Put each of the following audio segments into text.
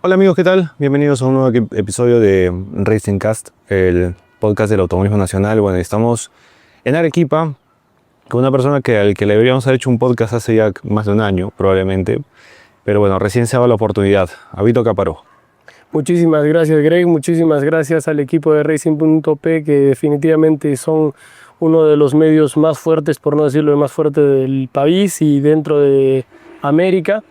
Hola amigos, ¿qué tal? Bienvenidos a un nuevo episodio de Racing Cast, el podcast del automovilismo nacional. Bueno, estamos en Arequipa con una persona al que le deberíamos haber hecho un podcast hace ya más de un año, probablemente. Pero bueno, recién se ha dado la oportunidad. Abito Caparó. Muchísimas gracias, Greg. Muchísimas gracias al equipo de Racing.p, que definitivamente son uno de los medios más fuertes, por no decirlo, el más fuerte del país y dentro de América.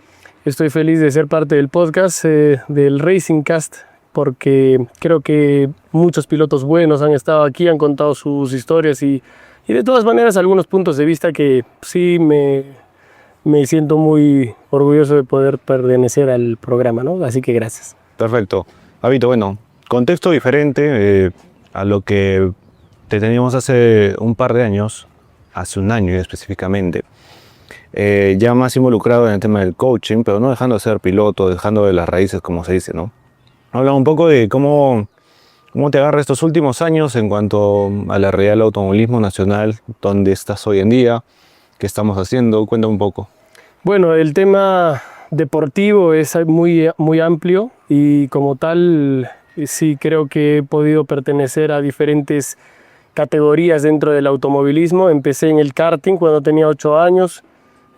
Estoy feliz de ser parte del podcast del Racing Cast, porque creo que muchos pilotos buenos han estado aquí, han contado sus historias y de todas maneras algunos puntos de vista que sí me siento muy orgulloso de poder pertenecer al programa, ¿no? Así que gracias. Perfecto. Abito, bueno, contexto diferente a lo que te teníamos hace un par de años, hace un año específicamente. Ya más involucrado en el tema del coaching, pero no dejando de ser piloto, dejando de las raíces, como se dice, ¿no? Habla un poco de cómo te agarra estos últimos años en cuanto a la realidad del automovilismo nacional, dónde estás hoy en día, qué estamos haciendo, cuéntame un poco. Bueno, el tema deportivo es muy amplio y como tal sí creo que he podido pertenecer a diferentes categorías dentro del automovilismo. Empecé en el karting cuando tenía 8 años.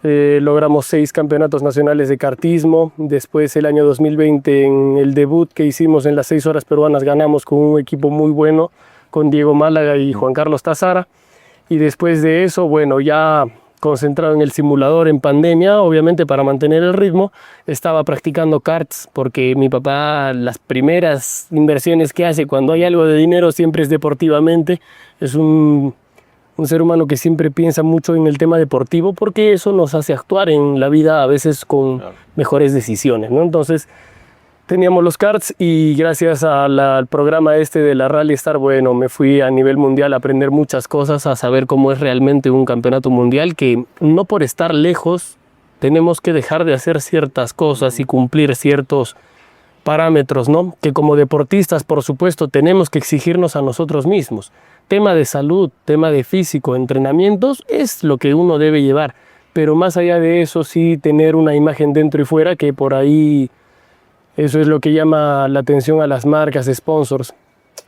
Logramos 6 campeonatos nacionales de kartismo. Después, el año 2020, en el debut que hicimos en las 6 horas peruanas, ganamos con un equipo muy bueno, con Diego Málaga y Juan Carlos Tazara. Y después de eso, bueno, ya concentrado en el simulador en pandemia, obviamente para mantener el ritmo, estaba practicando karts, porque mi papá, las primeras inversiones que hace cuando hay algo de dinero siempre es deportivamente. Es un ser humano que siempre piensa mucho en el tema deportivo, porque eso nos hace actuar en la vida a veces con mejores decisiones, ¿no? Entonces teníamos los karts y gracias al programa de la Rally Star, bueno, me fui a nivel mundial a aprender muchas cosas, a saber cómo es realmente un campeonato mundial, que no por estar lejos tenemos que dejar de hacer ciertas cosas y cumplir ciertos parámetros, ¿no? Que como deportistas, por supuesto, tenemos que exigirnos a nosotros mismos. Tema de salud, tema de físico, entrenamientos, es lo que uno debe llevar. Pero más allá de eso, sí tener una imagen dentro y fuera, que por ahí eso es lo que llama la atención a las marcas, sponsors.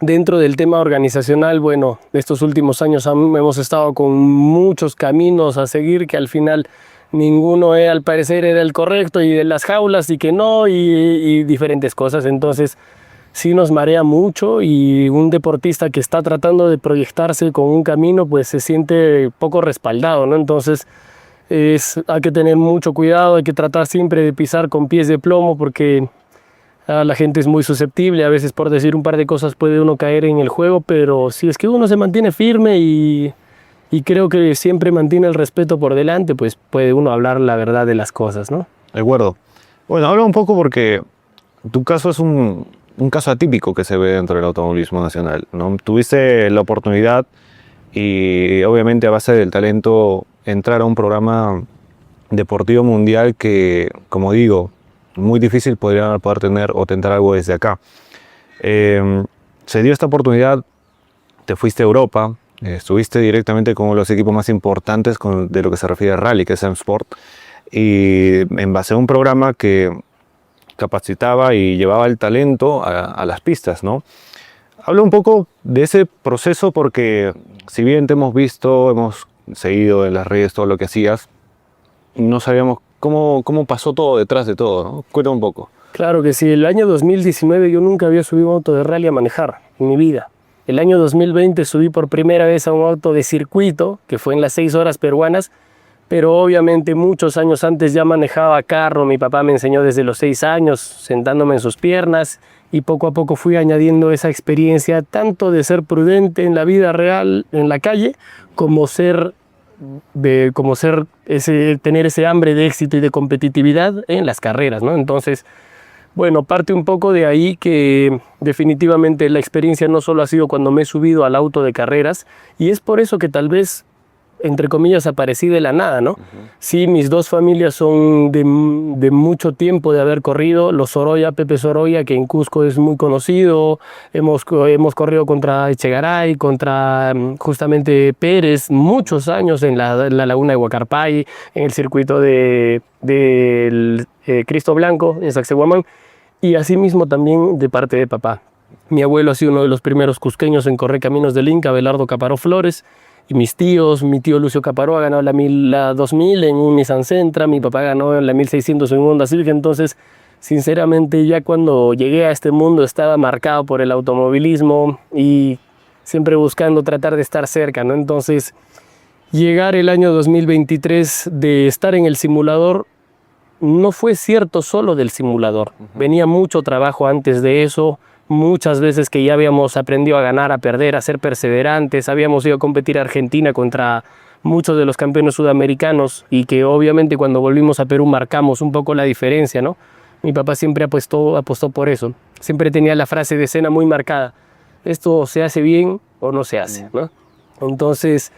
Dentro del tema organizacional, bueno, estos últimos años hemos estado con muchos caminos a seguir, que al final ninguno al parecer era el correcto, y de las jaulas y que no, y diferentes cosas. Entonces sí nos marea mucho, y un deportista que está tratando de proyectarse con un camino pues se siente poco respaldado, ¿no? Entonces hay que tener mucho cuidado, hay que tratar siempre de pisar con pies de plomo, porque la gente es muy susceptible. A veces, por decir un par de cosas, puede uno caer en el juego, pero si es que uno se mantiene firme y creo que siempre mantiene el respeto por delante, pues puede uno hablar la verdad de las cosas, ¿no? De acuerdo. Bueno, habla un poco porque tu caso es un caso atípico que se ve dentro del automovilismo nacional, ¿no? Tuviste la oportunidad y obviamente a base del talento entrar a un programa deportivo mundial que, como digo, muy difícil poder tener o tentar algo desde acá. Se dio esta oportunidad, te fuiste a Europa, estuviste directamente con los equipos más importantes de lo que se refiere a rally, que es M-Sport, y en base a un programa que capacitaba y llevaba el talento a las pistas, ¿no? Habla un poco de ese proceso, porque si bien te hemos visto, hemos seguido en las redes todo lo que hacías, no sabíamos cómo pasó todo detrás de todo, ¿no? Cuéntame un poco. Claro que sí. El año 2019 yo nunca había subido un auto de rally a manejar en mi vida. El año 2020 subí por primera vez a un auto de circuito, que fue en las 6 horas peruanas, pero obviamente muchos años antes ya manejaba carro. Mi papá me enseñó desde los 6 años, sentándome en sus piernas, y poco a poco fui añadiendo esa experiencia, tanto de ser prudente en la vida real, en la calle, como tener ese hambre de éxito y de competitividad en las carreras, ¿no? Entonces, bueno, parte un poco de ahí, que definitivamente la experiencia no solo ha sido cuando me he subido al auto de carreras, y es por eso que tal vez, entre comillas, aparecí de la nada, ¿no? Sí, mis dos familias son de mucho tiempo de haber corrido. Los Sorolla, Pepe Sorolla, que en Cusco es muy conocido. Hemos corrido contra Echegaray, contra justamente Pérez, muchos años en la laguna de Huacarpay, en el circuito del Cristo Blanco, en Sacsayhuamán. y asimismo también de parte de papá. Mi abuelo ha sido uno de los primeros cusqueños en correr caminos del Inca, Abelardo Caparó Flores, y mis tíos, mi tío Lucio Caparó ha ganado la 2000 en un Nissan Sentra, mi papá ganó la 1600 en un Honda Civic. Entonces, sinceramente, ya cuando llegué a este mundo estaba marcado por el automovilismo y siempre buscando tratar de estar cerca, ¿no? Entonces, llegar el año 2023 de estar en el simulador no fue cierto solo del simulador. Venía mucho trabajo antes de eso, muchas veces que ya habíamos aprendido a ganar, a perder, a ser perseverantes, habíamos ido a competir a Argentina contra muchos de los campeones sudamericanos y que obviamente cuando volvimos a Perú marcamos un poco la diferencia, ¿no? Mi papá siempre apostó por eso, siempre tenía la frase de escena muy marcada: esto se hace bien o no se hace, ¿no? Entonces,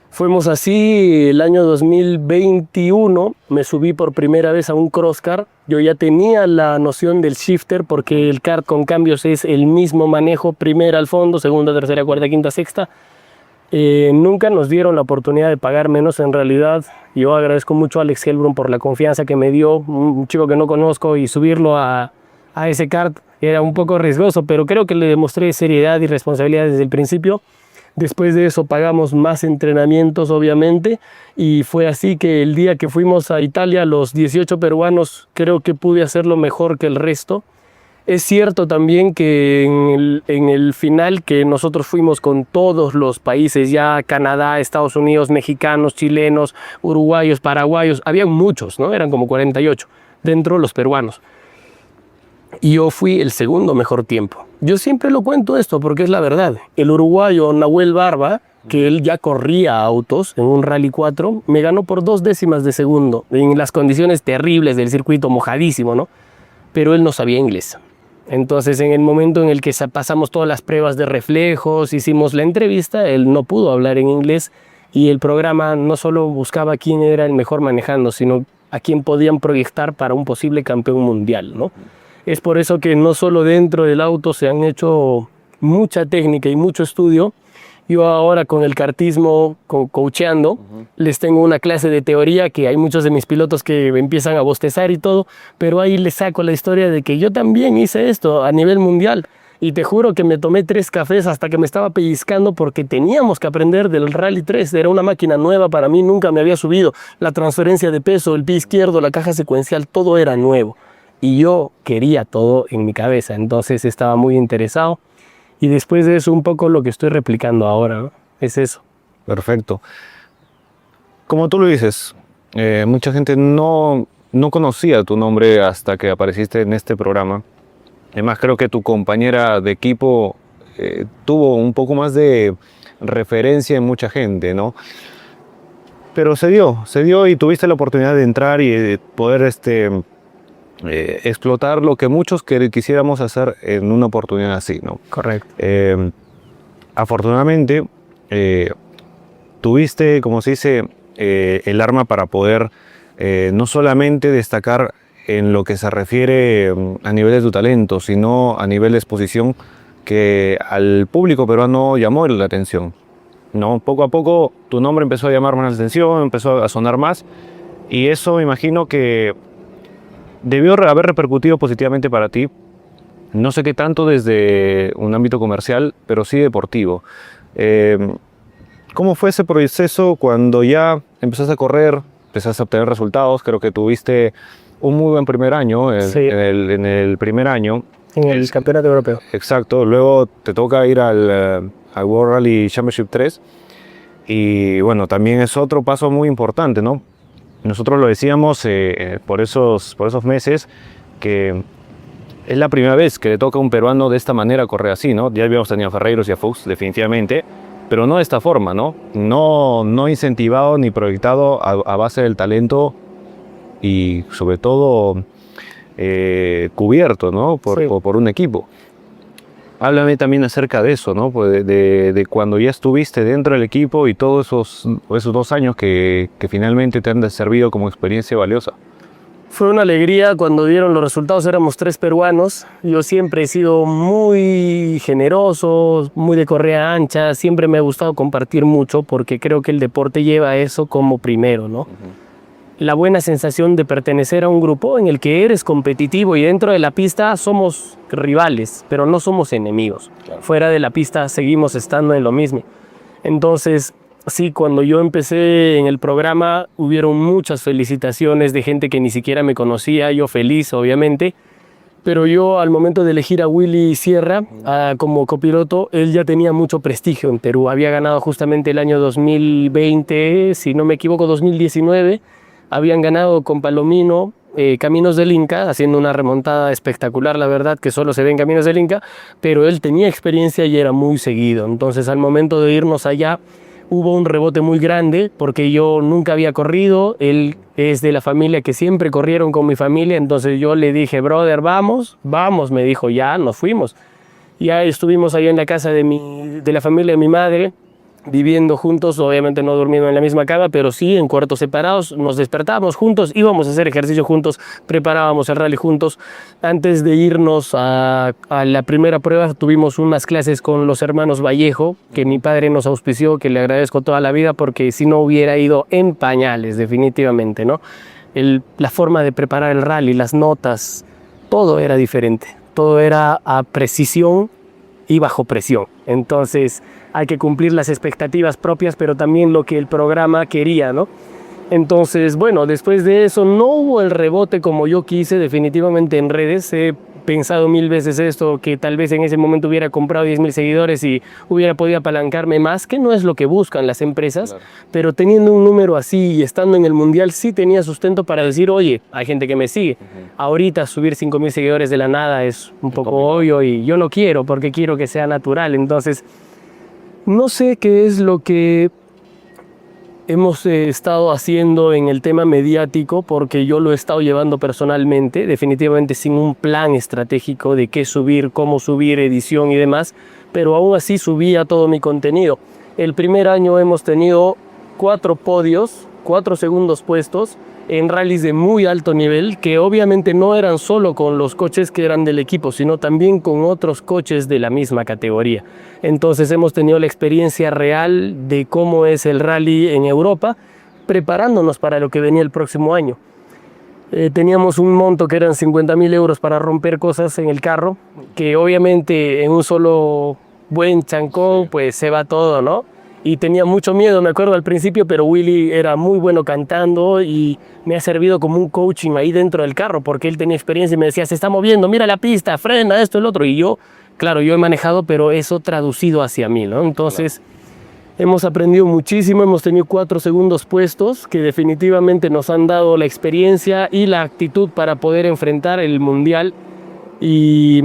fuimos así. El año 2021 me subí por primera vez a un crosscar. Yo ya tenía la noción del shifter porque el kart con cambios es el mismo manejo, primera al fondo, segunda, tercera, cuarta, quinta, sexta. Nunca nos dieron la oportunidad de pagar menos. En realidad, yo agradezco mucho a Alex Helbron por la confianza que me dio, un chico que no conozco, y subirlo a ese kart era un poco riesgoso, pero creo que le demostré seriedad y responsabilidad desde el principio. Después de eso pagamos más entrenamientos, obviamente, y fue así que el día que fuimos a Italia, los 18 peruanos, creo que pude hacerlo mejor que el resto. Es cierto también que en el final, que nosotros fuimos con todos los países, ya Canadá, Estados Unidos, mexicanos, chilenos, uruguayos, paraguayos, había muchos, ¿no? Eran como 48, dentro de los peruanos. Y yo fui el segundo mejor tiempo. Yo siempre lo cuento esto porque es la verdad. El uruguayo Nahuel Barba, que él ya corría autos en un Rally 4, me ganó por 2 décimas de segundo, en las condiciones terribles del circuito, mojadísimo, ¿no? Pero él no sabía inglés. Entonces, en el momento en el que pasamos todas las pruebas de reflejos, hicimos la entrevista, él no pudo hablar en inglés y el programa no solo buscaba quién era el mejor manejando, sino a quién podían proyectar para un posible campeón mundial, ¿no? Es por eso que no solo dentro del auto se han hecho mucha técnica y mucho estudio. Yo ahora con el kartismo, coacheando, les tengo una clase de teoría que hay muchos de mis pilotos que empiezan a bostezar y todo, pero ahí les saco la historia de que yo también hice esto a nivel mundial. Y te juro que me tomé 3 cafés hasta que me estaba pellizcando porque teníamos que aprender del Rally 3. Era una máquina nueva para mí, nunca me había subido. La transferencia de peso, el pie izquierdo, la caja secuencial, todo era nuevo. Y yo quería todo en mi cabeza, entonces estaba muy interesado. Y después de eso, un poco lo que estoy replicando ahora, ¿no? Es eso. Perfecto. Como tú lo dices, mucha gente no conocía tu nombre hasta que apareciste en este programa. Además, creo que tu compañera de equipo tuvo un poco más de referencia en mucha gente, ¿no? Pero se dio y tuviste la oportunidad de entrar y de poder explotar lo que muchos quisiéramos hacer en una oportunidad así, ¿no? Correcto. Afortunadamente, tuviste, como se dice, el arma para poder no solamente destacar en lo que se refiere a nivel de tu talento, sino a nivel de exposición que al público peruano llamó la atención, ¿no? Poco a poco tu nombre empezó a llamar más la atención, empezó a sonar más, y eso me imagino que debió haber repercutido positivamente para ti. No sé qué tanto desde un ámbito comercial, pero sí deportivo. ¿Cómo fue ese proceso cuando ya empezaste a correr, empezaste a obtener resultados? Creo que tuviste un muy buen primer año, Sí. en el primer año. En el campeonato europeo. Exacto, luego te toca ir al World Rally Championship 3 y bueno, también es otro paso muy importante, ¿no? Nosotros lo decíamos por esos meses que es la primera vez que le toca a un peruano de esta manera correr así, ¿no? Ya habíamos tenido a Ferreiros y a Fuchs, definitivamente, pero no de esta forma, ¿no? No incentivado ni proyectado a base del talento y sobre todo cubierto, ¿no? Por un equipo. Háblame también acerca de eso, ¿no? Pues de cuando ya estuviste dentro del equipo y todos esos 2 años que finalmente te han servido como experiencia valiosa. Fue una alegría cuando dieron los resultados. Éramos 3 peruanos. Yo siempre he sido muy generoso, muy de correa ancha. Siempre me ha gustado compartir mucho porque creo que el deporte lleva eso como primero, ¿no? la buena sensación de pertenecer a un grupo en el que eres competitivo y dentro de la pista somos rivales, pero no somos enemigos. Claro. Fuera de la pista seguimos estando en lo mismo. Entonces, sí, cuando yo empecé en el programa hubieron muchas felicitaciones de gente que ni siquiera me conocía, yo feliz obviamente, pero yo al momento de elegir a Willy Sierra como copiloto, él ya tenía mucho prestigio en Perú, había ganado justamente el año 2020, si no me equivoco 2019, habían ganado con Palomino Caminos del Inca, haciendo una remontada espectacular, la verdad, que solo se ve en Caminos del Inca, pero él tenía experiencia y era muy seguido. Entonces, al momento de irnos allá, hubo un rebote muy grande porque yo nunca había corrido, él es de la familia que siempre corrieron con mi familia, entonces yo le dije, brother, vamos, me dijo, ya, nos fuimos. Ya estuvimos ahí en la casa de la familia de mi madre, viviendo juntos, obviamente no durmiendo en la misma cama, pero sí en cuartos separados, nos despertábamos juntos, íbamos a hacer ejercicio juntos, preparábamos el rally juntos. Antes de irnos a la primera prueba tuvimos unas clases con los hermanos Vallejo, que mi padre nos auspició, que le agradezco toda la vida porque si no hubiera ido en pañales definitivamente, ¿no? La forma de preparar el rally, las notas, todo era diferente, todo era a precisión y bajo presión. Entonces hay que cumplir las expectativas propias, pero también lo que el programa quería, ¿no? Entonces, bueno, después de eso no hubo el rebote como yo quise, definitivamente en redes. He pensado 1000 veces esto, que tal vez en ese momento hubiera comprado 10,000 seguidores y hubiera podido apalancarme más, que no es lo que buscan las empresas, claro. Pero teniendo un número así y estando en el mundial sí tenía sustento para decir, oye, hay gente que me sigue. Ahorita subir 5,000 seguidores de la nada es un poco obvio y yo no quiero porque quiero que sea natural. Entonces, no sé qué es lo que hemos estado haciendo en el tema mediático, porque yo lo he estado llevando personalmente, definitivamente sin un plan estratégico de qué subir, cómo subir, edición y demás, pero aún así subía todo mi contenido. El primer año hemos tenido 4 podios, 4 segundos puestos en rallies de muy alto nivel, que obviamente no eran solo con los coches que eran del equipo, sino también con otros coches de la misma categoría. Entonces hemos tenido la experiencia real de cómo es el rally en Europa, preparándonos para lo que venía el próximo año. Teníamos un monto que eran 50,000 euros para romper cosas en el carro, que obviamente en un solo buen chancón pues se va todo, ¿no? Y tenía mucho miedo, me acuerdo al principio, pero Willy era muy bueno cantando y me ha servido como un coaching ahí dentro del carro, porque él tenía experiencia y me decía, se está moviendo, mira la pista, frena, esto, el otro. Y yo, claro, yo he manejado, pero eso traducido hacia mí, ¿no? Entonces, hemos aprendido muchísimo, hemos tenido 4 segundos puestos que definitivamente nos han dado la experiencia y la actitud para poder enfrentar el mundial. Y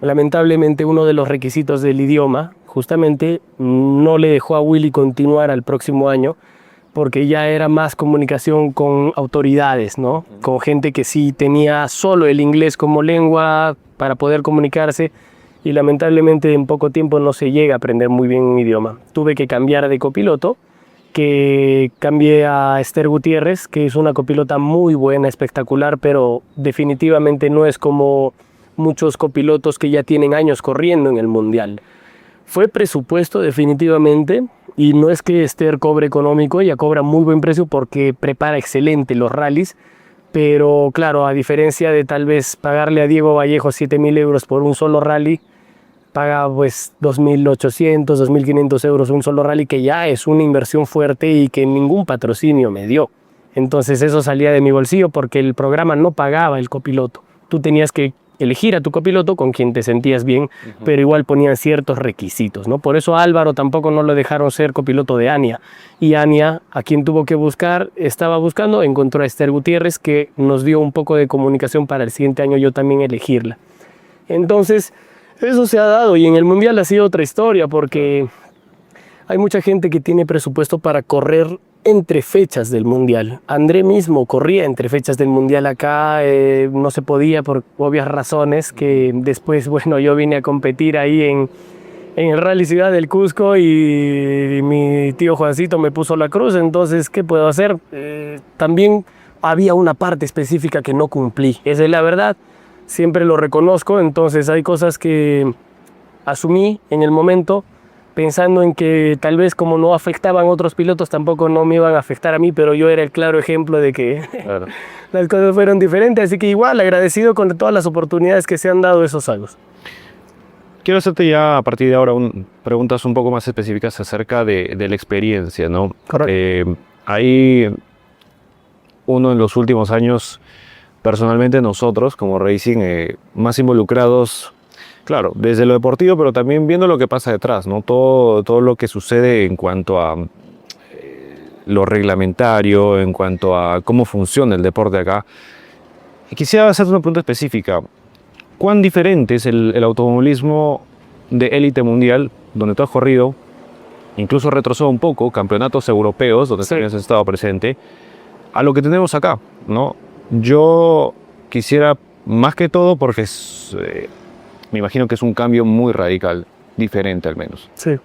lamentablemente uno de los requisitos del idioma justamente no le dejó a Willy continuar al próximo año, porque ya era más comunicación con autoridades, ¿no? Con gente que sí tenía solo el inglés como lengua para poder comunicarse, y lamentablemente en poco tiempo no se llega a aprender muy bien un idioma. Tuve que cambiar de copiloto, que cambié a Esther Gutiérrez, que es una copilota muy buena, espectacular, pero definitivamente no es como muchos copilotos que ya tienen años corriendo en el mundial. Fue presupuesto definitivamente, y no es que Esther cobre económico, ella cobra muy buen precio porque prepara excelente los rallies, pero claro, a diferencia de tal vez pagarle a Diego Vallejo 7,000 euros por un solo rally, paga pues 2,800, 2,500 euros un solo rally, que ya es una inversión fuerte y que ningún patrocinio me dio. Entonces eso salía de mi bolsillo porque el programa no pagaba el copiloto. Tú tenías que elegir a tu copiloto con quien te sentías bien, pero igual ponían ciertos requisitos, ¿no? Por eso Álvaro tampoco no lo dejaron ser copiloto de Ania. Y Ania, a quien tuvo que buscar, estaba buscando, encontró a Esther Gutiérrez, que nos dio un poco de comunicación para el siguiente año yo también elegirla. Entonces, eso se ha dado, y en el Mundial ha sido otra historia, porque hay mucha gente que tiene presupuesto para correr entre fechas del Mundial. André mismo corría entre fechas del Mundial acá, no se podía por obvias razones, que después, bueno, yo vine a competir ahí en el Rally Ciudad del Cusco y mi tío Juancito me puso la cruz, entonces, ¿qué puedo hacer? También había una parte específica que no cumplí, esa es la verdad, siempre lo reconozco, entonces hay cosas que asumí en el momento, pensando en que tal vez como no afectaban a otros pilotos, tampoco no me iban a afectar a mí, pero yo era el claro ejemplo de que Claro. las cosas fueron diferentes, así que igual agradecido con todas las oportunidades que se han dado esos años. Quiero hacerte ya a partir de ahora preguntas un poco más específicas acerca de la experiencia, ¿no? Correcto. Ahí uno en los últimos años, personalmente nosotros como Racing, más involucrados, claro, desde lo deportivo, pero también viendo lo que pasa detrás, ¿no? Todo lo que sucede en cuanto a lo reglamentario, en cuanto a cómo funciona el deporte acá. Y quisiera hacerte una pregunta específica. ¿Cuán diferente es el automovilismo de élite mundial, donde tú has corrido, incluso retrocedo un poco, campeonatos europeos, donde Sí. también has estado presente, a lo que tenemos acá, ¿no? Yo quisiera, más que todo, porque me imagino que es un cambio muy radical, diferente al menos. Sí.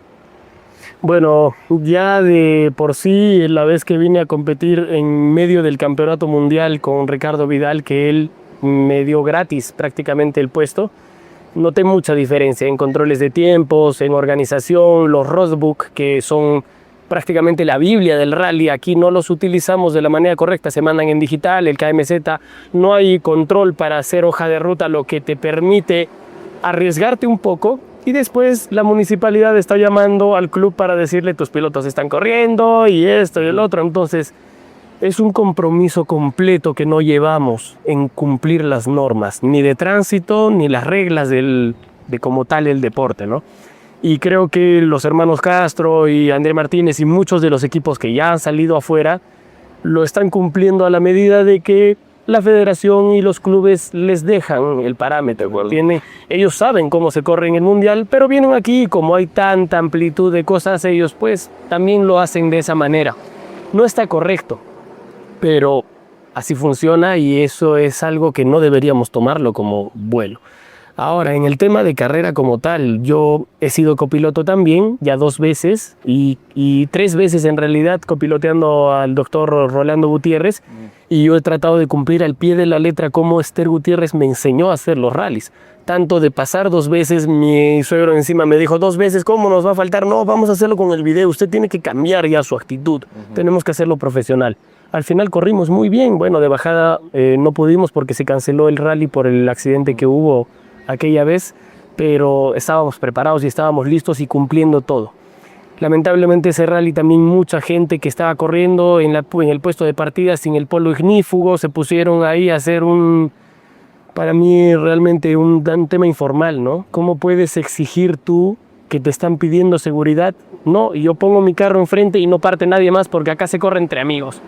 Bueno, ya de por sí, la vez que vine a competir en medio del campeonato mundial con Ricardo Vidal, que él me dio gratis prácticamente el puesto, noté mucha diferencia en controles de tiempos, en organización, los roadbook, que son prácticamente la Biblia del rally. Aquí no los utilizamos de la manera correcta, se mandan en digital, el KMZ, no hay control para hacer hoja de ruta, lo que te permite arriesgarte un poco. Y después la municipalidad está llamando al club para decirle tus pilotos están corriendo y esto y el otro. Entonces es un compromiso completo que no llevamos en cumplir las normas, ni de tránsito, ni las reglas de como tal el deporte, ¿no? Y creo que los hermanos Castro y André Martínez y muchos de los equipos que ya han salido afuera lo están cumpliendo a la medida de que la federación y los clubes les dejan el parámetro. Ellos saben cómo se corre en el mundial, pero vienen aquí, como hay tanta amplitud de cosas, ellos pues también lo hacen de esa manera. No está correcto, pero así funciona y eso es algo que no deberíamos tomarlo como vuelo. Ahora, en el tema de carrera como tal, yo he sido copiloto también, ya 2 veces y 3 veces en realidad copiloteando al doctor Rolando Gutiérrez, y yo he tratado de cumplir al pie de la letra como Esther Gutiérrez me enseñó a hacer los rallies. Tanto de pasar 2 veces, mi suegro encima me dijo 2 veces, ¿cómo nos va a faltar? No, vamos a hacerlo con el video, usted tiene que cambiar ya su actitud, tenemos que hacerlo profesional. Al final corrimos muy bien, bueno, de bajada no pudimos porque se canceló el rally por el accidente que hubo aquella vez, pero estábamos preparados y estábamos listos y cumpliendo todo. Lamentablemente ese rally también mucha gente que estaba corriendo en el puesto de partida sin el polo ignífugo se pusieron ahí a hacer para mí realmente un tema informal, ¿no? ¿Cómo puedes exigir tú que te están pidiendo seguridad? No, y yo pongo mi carro enfrente y no parte nadie más porque acá se corre entre amigos.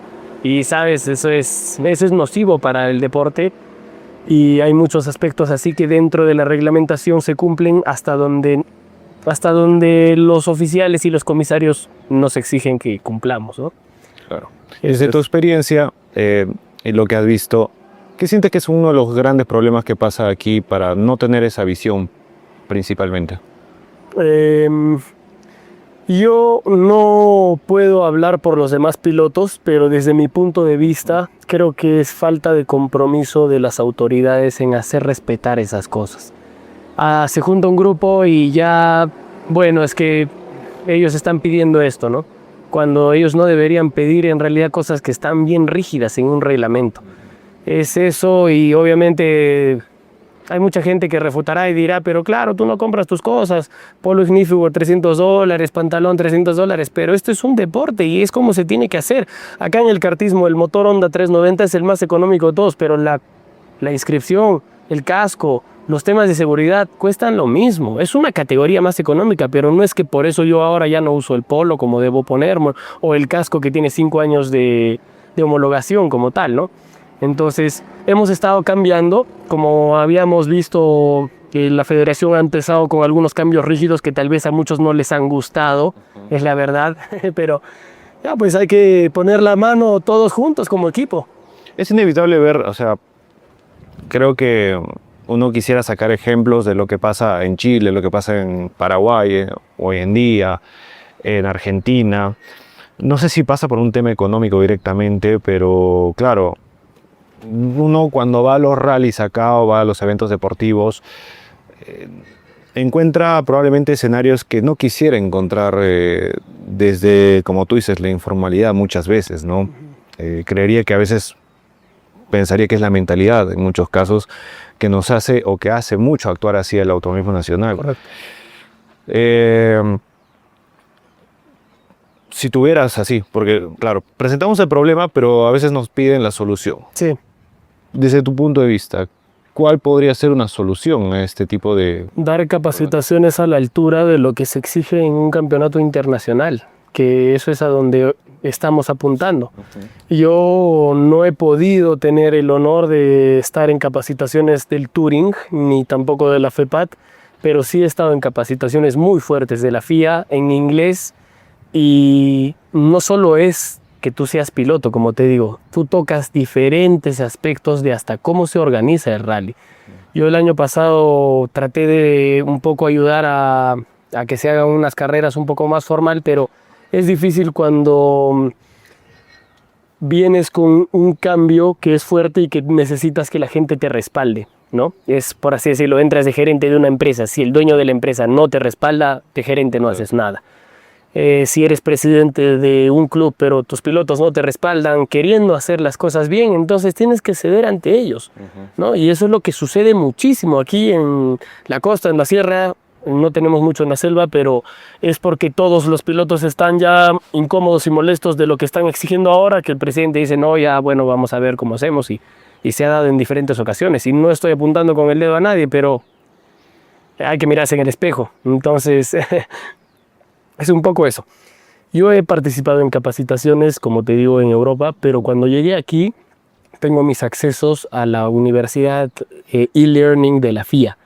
Y sabes, eso es nocivo para el deporte. Y hay muchos aspectos así que dentro de la reglamentación se cumplen hasta donde los oficiales y los comisarios nos exigen que cumplamos, ¿no? Claro. Desde tu experiencia y lo que has visto, ¿qué sientes que es uno de los grandes problemas que pasa aquí para no tener esa visión principalmente? Yo no puedo hablar por los demás pilotos, pero desde mi punto de vista creo que es falta de compromiso de las autoridades en hacer respetar esas cosas. Se junta un grupo y ya, bueno, es que ellos están pidiendo esto, ¿no? Cuando ellos no deberían pedir en realidad cosas que están bien rígidas en un reglamento. Es eso, y obviamente hay mucha gente que refutará y dirá, pero claro, tú no compras tus cosas, polo ignífugo $300, pantalón $300, pero esto es un deporte y es como se tiene que hacer. Acá en el kartismo el motor Honda 390 es el más económico de todos, pero la inscripción, el casco, los temas de seguridad cuestan lo mismo. Es una categoría más económica, pero no es que por eso yo ahora ya no uso el polo como debo ponerme, o el casco que tiene 5 años de homologación como tal, ¿no? Entonces, hemos estado cambiando, como habíamos visto que la federación ha empezado con algunos cambios rígidos que tal vez a muchos no les han gustado, es la verdad, pero ya pues hay que poner la mano todos juntos como equipo. Es inevitable ver, o sea, creo que uno quisiera sacar ejemplos de lo que pasa en Chile, lo que pasa en Paraguay hoy en día, en Argentina. No sé si pasa por un tema económico directamente, pero claro, uno cuando va a los rallies acá o va a los eventos deportivos, encuentra probablemente escenarios que no quisiera encontrar desde, como tú dices, la informalidad muchas veces, ¿no? Creería que a veces pensaría que es la mentalidad, en muchos casos, que nos hace o que hace mucho actuar así el automovilismo nacional. Correcto. Si tuvieras así, porque claro, presentamos el problema, pero a veces nos piden la solución. Sí. Desde tu punto de vista, ¿cuál podría ser una solución a este tipo de... Dar capacitaciones a la altura de lo que se exige en un campeonato internacional, que eso es a donde estamos apuntando. Yo no he podido tener el honor de estar en capacitaciones del Touring, ni tampoco de la FEPAT, pero sí he estado en capacitaciones muy fuertes de la FIA en inglés, y no solo es que tú seas piloto, como te digo, tú tocas diferentes aspectos de hasta cómo se organiza el rally. Yo el año pasado traté de un poco ayudar a que se hagan unas carreras un poco más formal, pero es difícil cuando vienes con un cambio que es fuerte y que necesitas que la gente te respalde, ¿no? Es, por así decirlo, entras de gerente de una empresa. Si el dueño de la empresa no te respalda, de gerente no haces nada. Si eres presidente de un club, pero tus pilotos no te respaldan queriendo hacer las cosas bien, entonces tienes que ceder ante ellos, ¿no? Y eso es lo que sucede muchísimo aquí en la costa, en la sierra. No tenemos mucho en la selva, pero es porque todos los pilotos están ya incómodos y molestos de lo que están exigiendo ahora, que el presidente dice, no, ya, bueno, vamos a ver cómo hacemos, y se ha dado en diferentes ocasiones. Y no estoy apuntando con el dedo a nadie, pero hay que mirarse en el espejo. Entonces, es un poco eso. Yo he participado en capacitaciones, como te digo, en Europa, pero cuando llegué aquí, tengo mis accesos a la universidad e-learning de la FIA.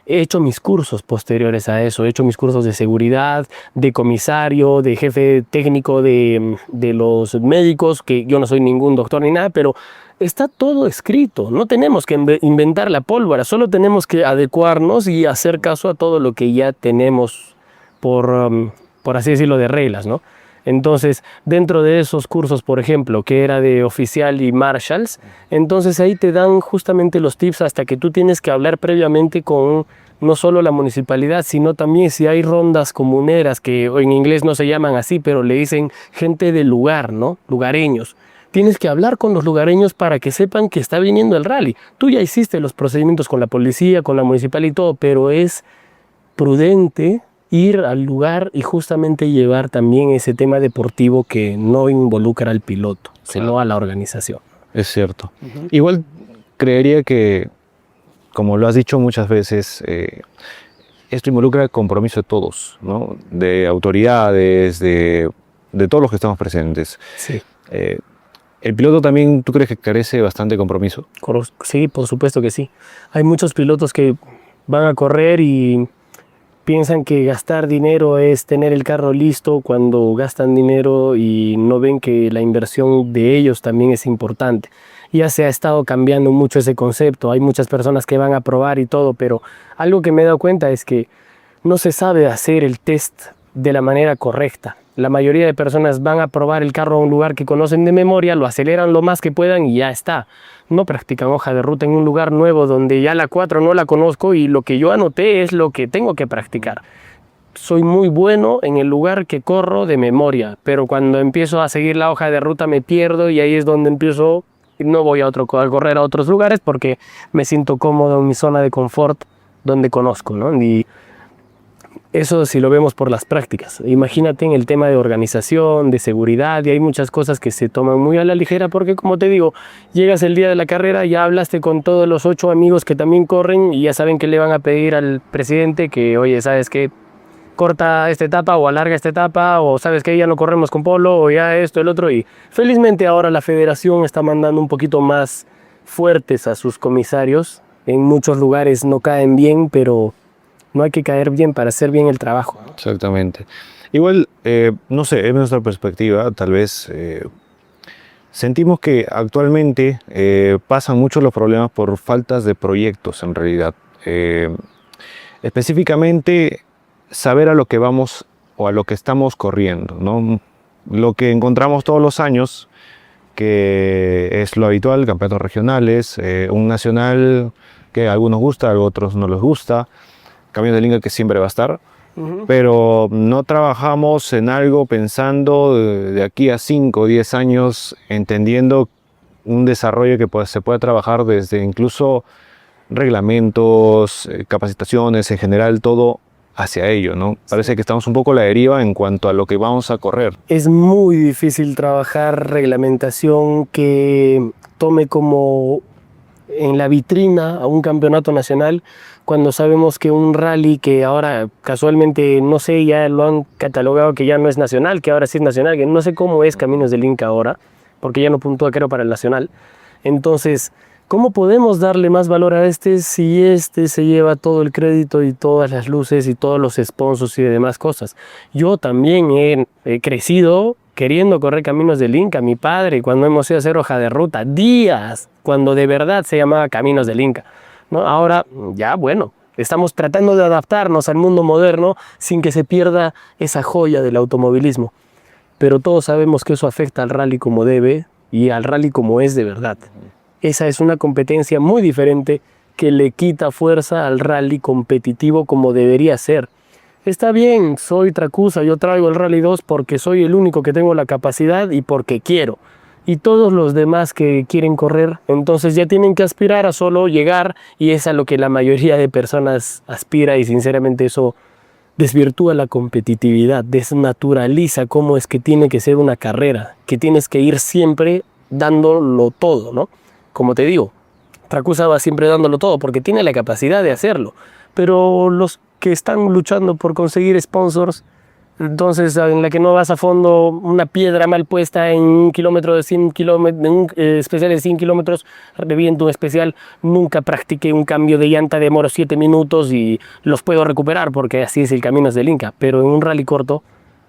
He hecho mis cursos posteriores a eso, he hecho mis cursos de seguridad, de comisario, de jefe técnico de los médicos, que yo no soy ningún doctor ni nada, pero está todo escrito. No tenemos que inventar la pólvora, solo tenemos que adecuarnos y hacer caso a todo lo que ya tenemos por así decirlo, de reglas, ¿no? Entonces, dentro de esos cursos, por ejemplo, que era de oficial y marshals, entonces ahí te dan justamente los tips hasta que tú tienes que hablar previamente con no solo la municipalidad, sino también si hay rondas comuneras, que en inglés no se llaman así, pero le dicen gente del lugar, ¿no? Lugareños. Tienes que hablar con los lugareños para que sepan que está viniendo el rally. Tú ya hiciste los procedimientos con la policía, con la municipal y todo, pero es prudente ir al lugar y justamente llevar también ese tema deportivo que no involucra al piloto, sino a la organización. Es cierto. Igual creería que, como lo has dicho muchas veces, esto involucra el compromiso de todos, ¿no? De autoridades, de todos los que estamos presentes. Sí. ¿El piloto también, tú crees que carece bastante de compromiso? Sí, por supuesto que sí. Hay muchos pilotos que van a correr y piensan que gastar dinero es tener el carro listo cuando gastan dinero y no ven que la inversión de ellos también es importante. Ya se ha estado cambiando mucho ese concepto. Hay muchas personas que van a probar y todo, pero algo que me he dado cuenta es que no se sabe hacer el test de la manera correcta. La mayoría de personas van a probar el carro a un lugar que conocen de memoria, lo aceleran lo más que puedan y ya está. No practican hoja de ruta en un lugar nuevo donde ya la 4 no la conozco y lo que yo anoté es lo que tengo que practicar. Soy muy bueno en el lugar que corro de memoria, pero cuando empiezo a seguir la hoja de ruta me pierdo y ahí es donde empiezo, no voy a correr a otros lugares porque me siento cómodo en mi zona de confort donde conozco, ¿no? Y eso si lo vemos por las prácticas. Imagínate en el tema de organización, de seguridad, y hay muchas cosas que se toman muy a la ligera porque, como te digo, llegas el día de la carrera, ya hablaste con todos los 8 amigos que también corren y ya saben que le van a pedir al presidente que, oye, ¿sabes qué? Corta esta etapa o alarga esta etapa, o ¿sabes qué? Ya no corremos con Polo, o ya esto, el otro. Y felizmente ahora la federación está mandando un poquito más fuertes a sus comisarios. En muchos lugares no caen bien, pero no hay que caer bien para hacer bien el trabajo, ¿no? Exactamente. Igual, no sé, en nuestra perspectiva, tal vez sentimos que actualmente pasan mucho los problemas por faltas de proyectos en realidad. Específicamente, saber a lo que vamos o a lo que estamos corriendo, ¿no? Lo que encontramos todos los años, que es lo habitual, campeonatos regionales, un nacional que a algunos gusta, a otros no les gusta, Caminos del Inca que siempre va a estar, pero no trabajamos en algo pensando de aquí a 5 o 10 años, entendiendo un desarrollo que se puede trabajar desde incluso reglamentos, capacitaciones, en general todo hacia ello, ¿no? Parece que estamos un poco a la deriva en cuanto a lo que vamos a correr. Es muy difícil trabajar reglamentación que tome como en la vitrina a un campeonato nacional cuando sabemos que un rally que ahora casualmente, no sé, ya lo han catalogado que ya no es nacional, que ahora sí es nacional, que no sé cómo es Caminos del Inca ahora, porque ya no puntúa creo para el nacional. Entonces, ¿cómo podemos darle más valor a este si este se lleva todo el crédito y todas las luces y todos los sponsors y demás cosas? Yo también he crecido queriendo correr Caminos del Inca. Mi padre, cuando hemos ido a hacer hoja de ruta, días, cuando de verdad se llamaba Caminos del Inca, ¿no? Ahora, ya bueno, estamos tratando de adaptarnos al mundo moderno sin que se pierda esa joya del automovilismo. Pero todos sabemos que eso afecta al rally como debe y al rally como es de verdad. Esa es una competencia muy diferente que le quita fuerza al rally competitivo como debería ser. Está bien, soy Tracusa, yo traigo el Rally 2 porque soy el único que tengo la capacidad y porque quiero. Y todos los demás que quieren correr, entonces ya tienen que aspirar a solo llegar, y es a lo que la mayoría de personas aspira, y sinceramente eso desvirtúa la competitividad, desnaturaliza cómo es que tiene que ser una carrera, que tienes que ir siempre dándolo todo, ¿no? Como te digo, Tracusa va siempre dándolo todo porque tiene la capacidad de hacerlo, pero los que están luchando por conseguir sponsors, entonces en la que no vas a fondo, una piedra mal puesta en un kilómetro de 100 kilómetros, en un especial de 100 kilómetros, reviento un especial, nunca practiqué un cambio de llanta, demoro 7 minutos y los puedo recuperar porque así es el Caminos del Inca, pero en un rally corto,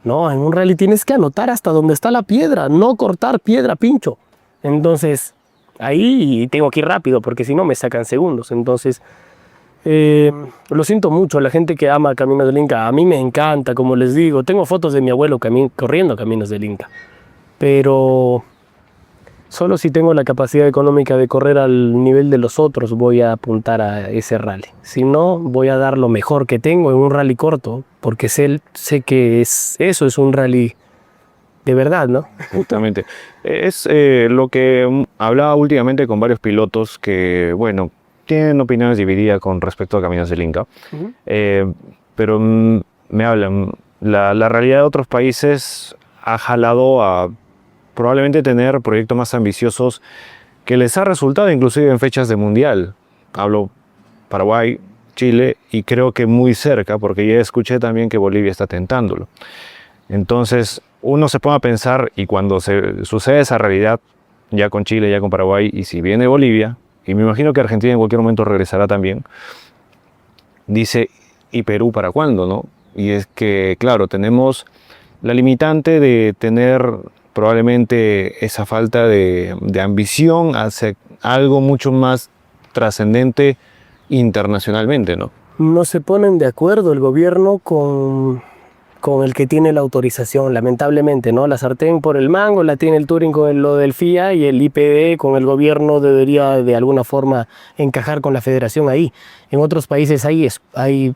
no, en un rally tienes que anotar hasta donde está la piedra, no cortar piedra pincho. Entonces, ahí tengo que ir rápido porque si no me sacan segundos. Entonces, lo siento mucho a la gente que ama Caminos del Inca. A mí me encanta, como les digo. Tengo fotos de mi abuelo corriendo Caminos del Inca. Pero solo si tengo la capacidad económica de correr al nivel de los otros voy a apuntar a ese rally. Si no, voy a dar lo mejor que tengo en un rally corto, porque sé que eso es un rally de verdad, ¿no? Justamente. Es lo que hablaba últimamente con varios pilotos que, bueno, tienen opiniones divididas con respecto a Caminos del Inca. Pero me hablan, la realidad de otros países ha jalado a probablemente tener proyectos más ambiciosos que les ha resultado inclusive en fechas de mundial. Hablo Paraguay, Chile y creo que muy cerca, porque ya escuché también que Bolivia está tentándolo. Entonces uno se pone a pensar, y cuando sucede esa realidad, ya con Chile, ya con Paraguay, y si viene Bolivia, y me imagino que Argentina en cualquier momento regresará también, dice, ¿y Perú para cuándo, no? Y es que, claro, tenemos la limitante de tener probablemente esa falta de ambición hacia algo mucho más trascendente internacionalmente, ¿no? No se ponen de acuerdo el gobierno con el que tiene la autorización, lamentablemente, ¿no? La sartén por el mango la tiene el Touring con lo del FIA, y el IPD con el gobierno debería de alguna forma encajar con la federación ahí. En otros países hay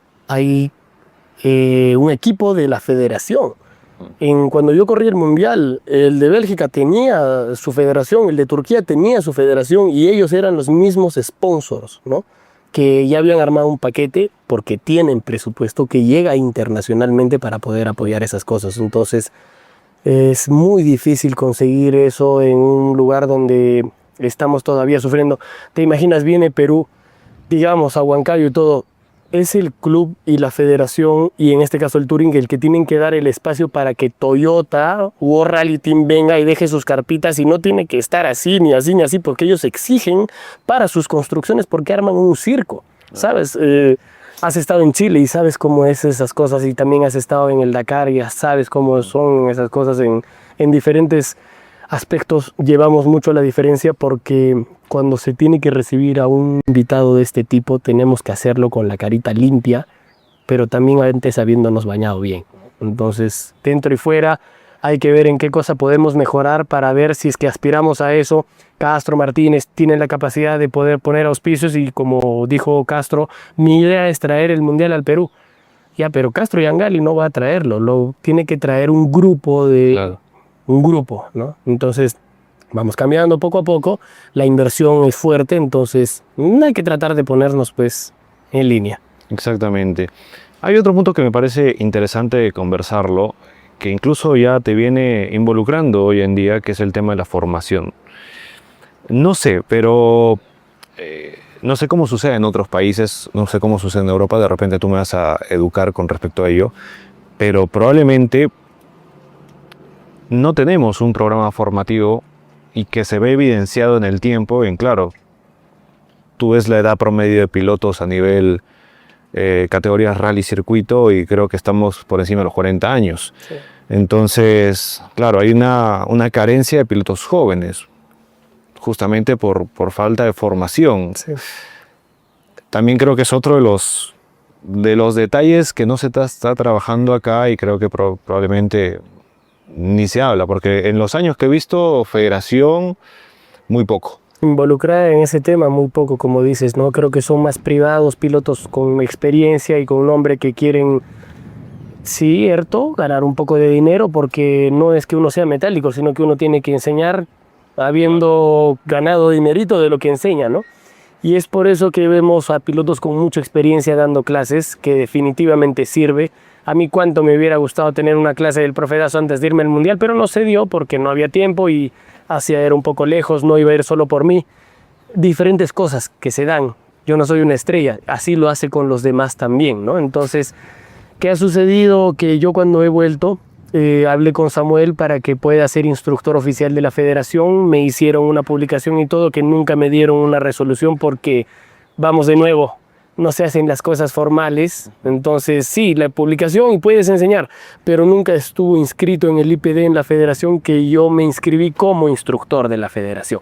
un equipo de la federación. Cuando yo corrí el mundial, el de Bélgica tenía su federación, el de Turquía tenía su federación, y ellos eran los mismos sponsors, ¿no? Que ya habían armado un paquete porque tienen presupuesto que llega internacionalmente para poder apoyar esas cosas. Entonces es muy difícil conseguir eso en un lugar donde estamos todavía sufriendo. Te imaginas, viene Perú, digamos, a Huancayo y todo. Es el club y la federación, y en este caso el Touring, el que tienen que dar el espacio para que Toyota o Rally Team venga y deje sus carpitas, y no tiene que estar así, ni así, ni así, porque ellos exigen para sus construcciones, porque arman un circo, ¿sabes? Has estado en Chile y sabes cómo es esas cosas, y también has estado en el Dakar y ya sabes cómo son esas cosas en diferentes aspectos. Llevamos mucho la diferencia porque cuando se tiene que recibir a un invitado de este tipo tenemos que hacerlo con la carita limpia, pero también antes habiéndonos bañado bien. Entonces, dentro y fuera hay que ver en qué cosa podemos mejorar para ver si es que aspiramos a eso. Castro, Martínez tienen la capacidad de poder poner auspicios y como dijo Castro, mi idea es traer el Mundial al Perú. Ya, pero Castro y Angali no va a traerlo, lo tiene que traer un grupo Claro. ¿no? Entonces, vamos cambiando poco a poco, la inversión es fuerte, entonces hay que tratar de ponernos pues en línea. Exactamente. Hay otro punto que me parece interesante conversarlo, que incluso ya te viene involucrando hoy en día, que es el tema de la formación. No sé, pero no sé cómo sucede en otros países, no sé cómo sucede en Europa, de repente tú me vas a educar con respecto a ello, pero probablemente no tenemos un programa formativo y que se ve evidenciado en el tiempo, en claro, tú ves la edad promedio de pilotos a nivel categorías rally circuito y creo que estamos por encima de los 40 años. Sí. Entonces, claro, hay una carencia de pilotos jóvenes, justamente por falta de formación. Sí. También creo que es otro de los detalles que no se está trabajando acá y creo que probablemente ni se habla, porque en los años que he visto federación, muy poco. Involucrada en ese tema muy poco, como dices, ¿no? Creo que son más privados, pilotos con experiencia y con nombre que quieren, cierto, ganar un poco de dinero, porque no es que uno sea metálico, sino que uno tiene que enseñar habiendo ganado dinerito de lo que enseña, ¿no? Y es por eso que vemos a pilotos con mucha experiencia dando clases, que definitivamente sirve. A mí cuánto me hubiera gustado tener una clase del profedazo antes de irme al Mundial, pero no se dio porque no había tiempo y era un poco lejos, no iba a ir solo por mí. Diferentes cosas que se dan. Yo no soy una estrella, así lo hace con los demás también, ¿no? Entonces, ¿qué ha sucedido? Que yo cuando he vuelto, hablé con Samuel para que pueda ser instructor oficial de la federación, me hicieron una publicación y todo, que nunca me dieron una resolución porque, vamos de nuevo, no se hacen las cosas formales. Entonces sí, la publicación y puedes enseñar, pero nunca estuvo inscrito en el IPD en la federación, que yo me inscribí como instructor de la federación.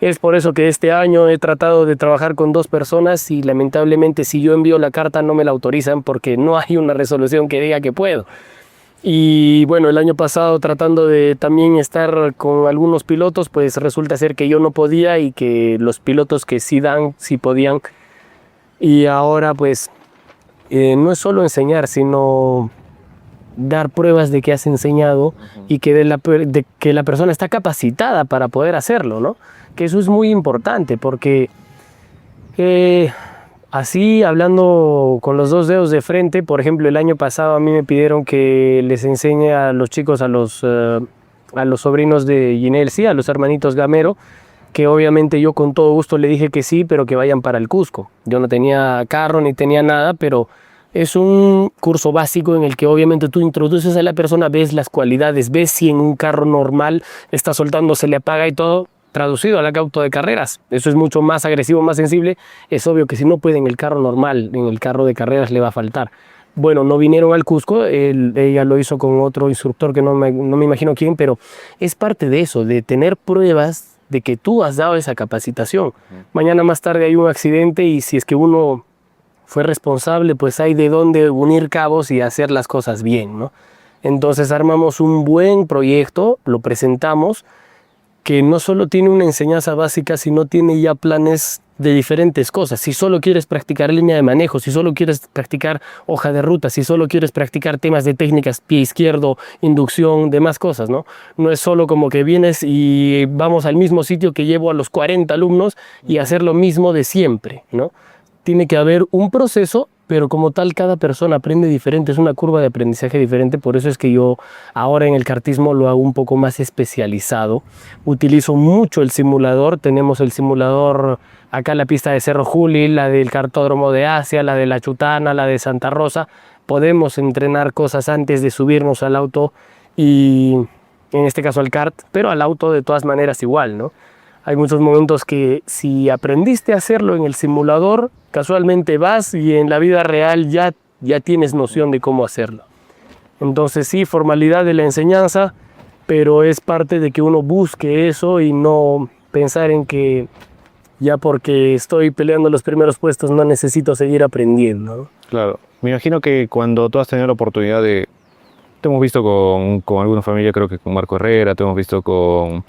Es por eso que este año he tratado de trabajar con 2 personas y lamentablemente si yo envío la carta no me la autorizan porque no hay una resolución que diga que puedo. Y bueno, el año pasado tratando de también estar con algunos pilotos, pues resulta ser que yo no podía y que los pilotos que sí dan, sí podían. Y ahora pues no es solo enseñar, sino dar pruebas de que has enseñado y que de que la persona está capacitada para poder hacerlo, ¿no? Que eso es muy importante porque así hablando con los 2 dedos de frente, por ejemplo, el año pasado a mí me pidieron que les enseñe a los chicos, a los sobrinos de Ginelsi, a los hermanitos Gamero, que obviamente yo con todo gusto le dije que sí, pero que vayan para el Cusco. Yo no tenía carro ni tenía nada, pero es un curso básico en el que obviamente tú introduces a la persona, ves las cualidades, ves si en un carro normal está soltando, se le apaga y todo, traducido al auto de carreras. Eso es mucho más agresivo, más sensible. Es obvio que si no puede en el carro normal, en el carro de carreras le va a faltar. Bueno, no vinieron al Cusco, ella lo hizo con otro instructor que no me imagino quién, pero es parte de eso, de tener pruebas de que tú has dado esa capacitación. Mañana más tarde hay un accidente y si es que uno fue responsable, pues hay de dónde unir cabos y hacer las cosas bien, ¿no? Entonces armamos un buen proyecto, lo presentamos, que no solo tiene una enseñanza básica, sino tiene ya planes de diferentes cosas. Si solo quieres practicar línea de manejo, si solo quieres practicar hoja de ruta, si solo quieres practicar temas de técnicas, pie izquierdo, inducción, demás cosas, ¿no? No es solo como que vienes y vamos al mismo sitio que llevo a los 40 alumnos y hacer lo mismo de siempre, ¿no? Tiene que haber un proceso, pero como tal cada persona aprende diferente, es una curva de aprendizaje diferente. Por eso es que yo ahora en el kartismo lo hago un poco más especializado. Utilizo mucho el simulador, tenemos el simulador acá en la pista de Cerro Juli, la del cartódromo de Asia, la de La Chutana, la de Santa Rosa. Podemos entrenar cosas antes de subirnos al auto y en este caso al kart, pero al auto de todas maneras igual, ¿no? Hay muchos momentos que si aprendiste a hacerlo en el simulador, casualmente vas y en la vida real ya tienes noción de cómo hacerlo. Entonces sí, formalidad de la enseñanza, pero es parte de que uno busque eso y no pensar en que ya porque estoy peleando los primeros puestos no necesito seguir aprendiendo, ¿no? Claro, me imagino que cuando tú has tenido la oportunidad de te hemos visto con alguna familia, creo que con Marco Herrera, te hemos visto con,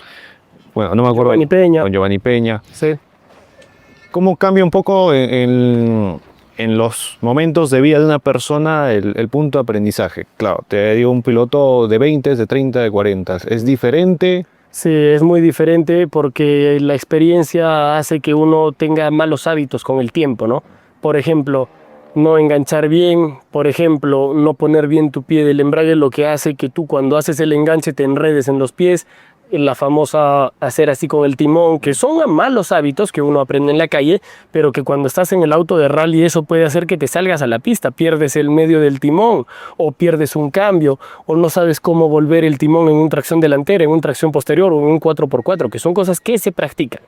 bueno, no me acuerdo, Giovanni Peña. con Giovanni Peña. Sí. ¿Cómo cambia un poco en los momentos de vida de una persona el punto de aprendizaje? Claro, te digo, un piloto de 20, de 30, de 40, ¿es diferente? Sí, es muy diferente porque la experiencia hace que uno tenga malos hábitos con el tiempo, ¿no? Por ejemplo, no enganchar bien, por ejemplo, no poner bien tu pie del embrague, lo que hace que tú cuando haces el enganche te enredes en los pies, la famosa hacer así con el timón, que son malos hábitos que uno aprende en la calle, pero que cuando estás en el auto de rally eso puede hacer que te salgas a la pista, pierdes el medio del timón o pierdes un cambio o no sabes cómo volver el timón en una tracción delantera, en una tracción posterior o en un 4x4, que son cosas que se practican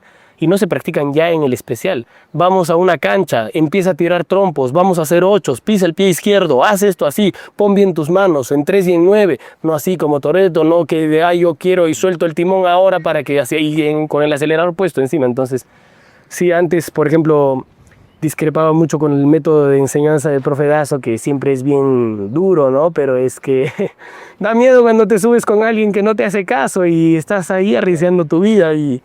y no se practican ya en el especial. Vamos a una cancha, empieza a tirar trompos, vamos a hacer ochos, pisa el pie izquierdo, haz esto así, pon bien tus manos en 3 y en 9, no así como Toretto, no que de yo quiero y suelto el timón ahora para que así con el acelerador puesto encima. Entonces, sí, antes, por ejemplo, discrepaba mucho con el método de enseñanza del profe Dazo, que siempre es bien duro, ¿no? Pero es que da miedo cuando te subes con alguien que no te hace caso y estás ahí arriesgando tu vida, y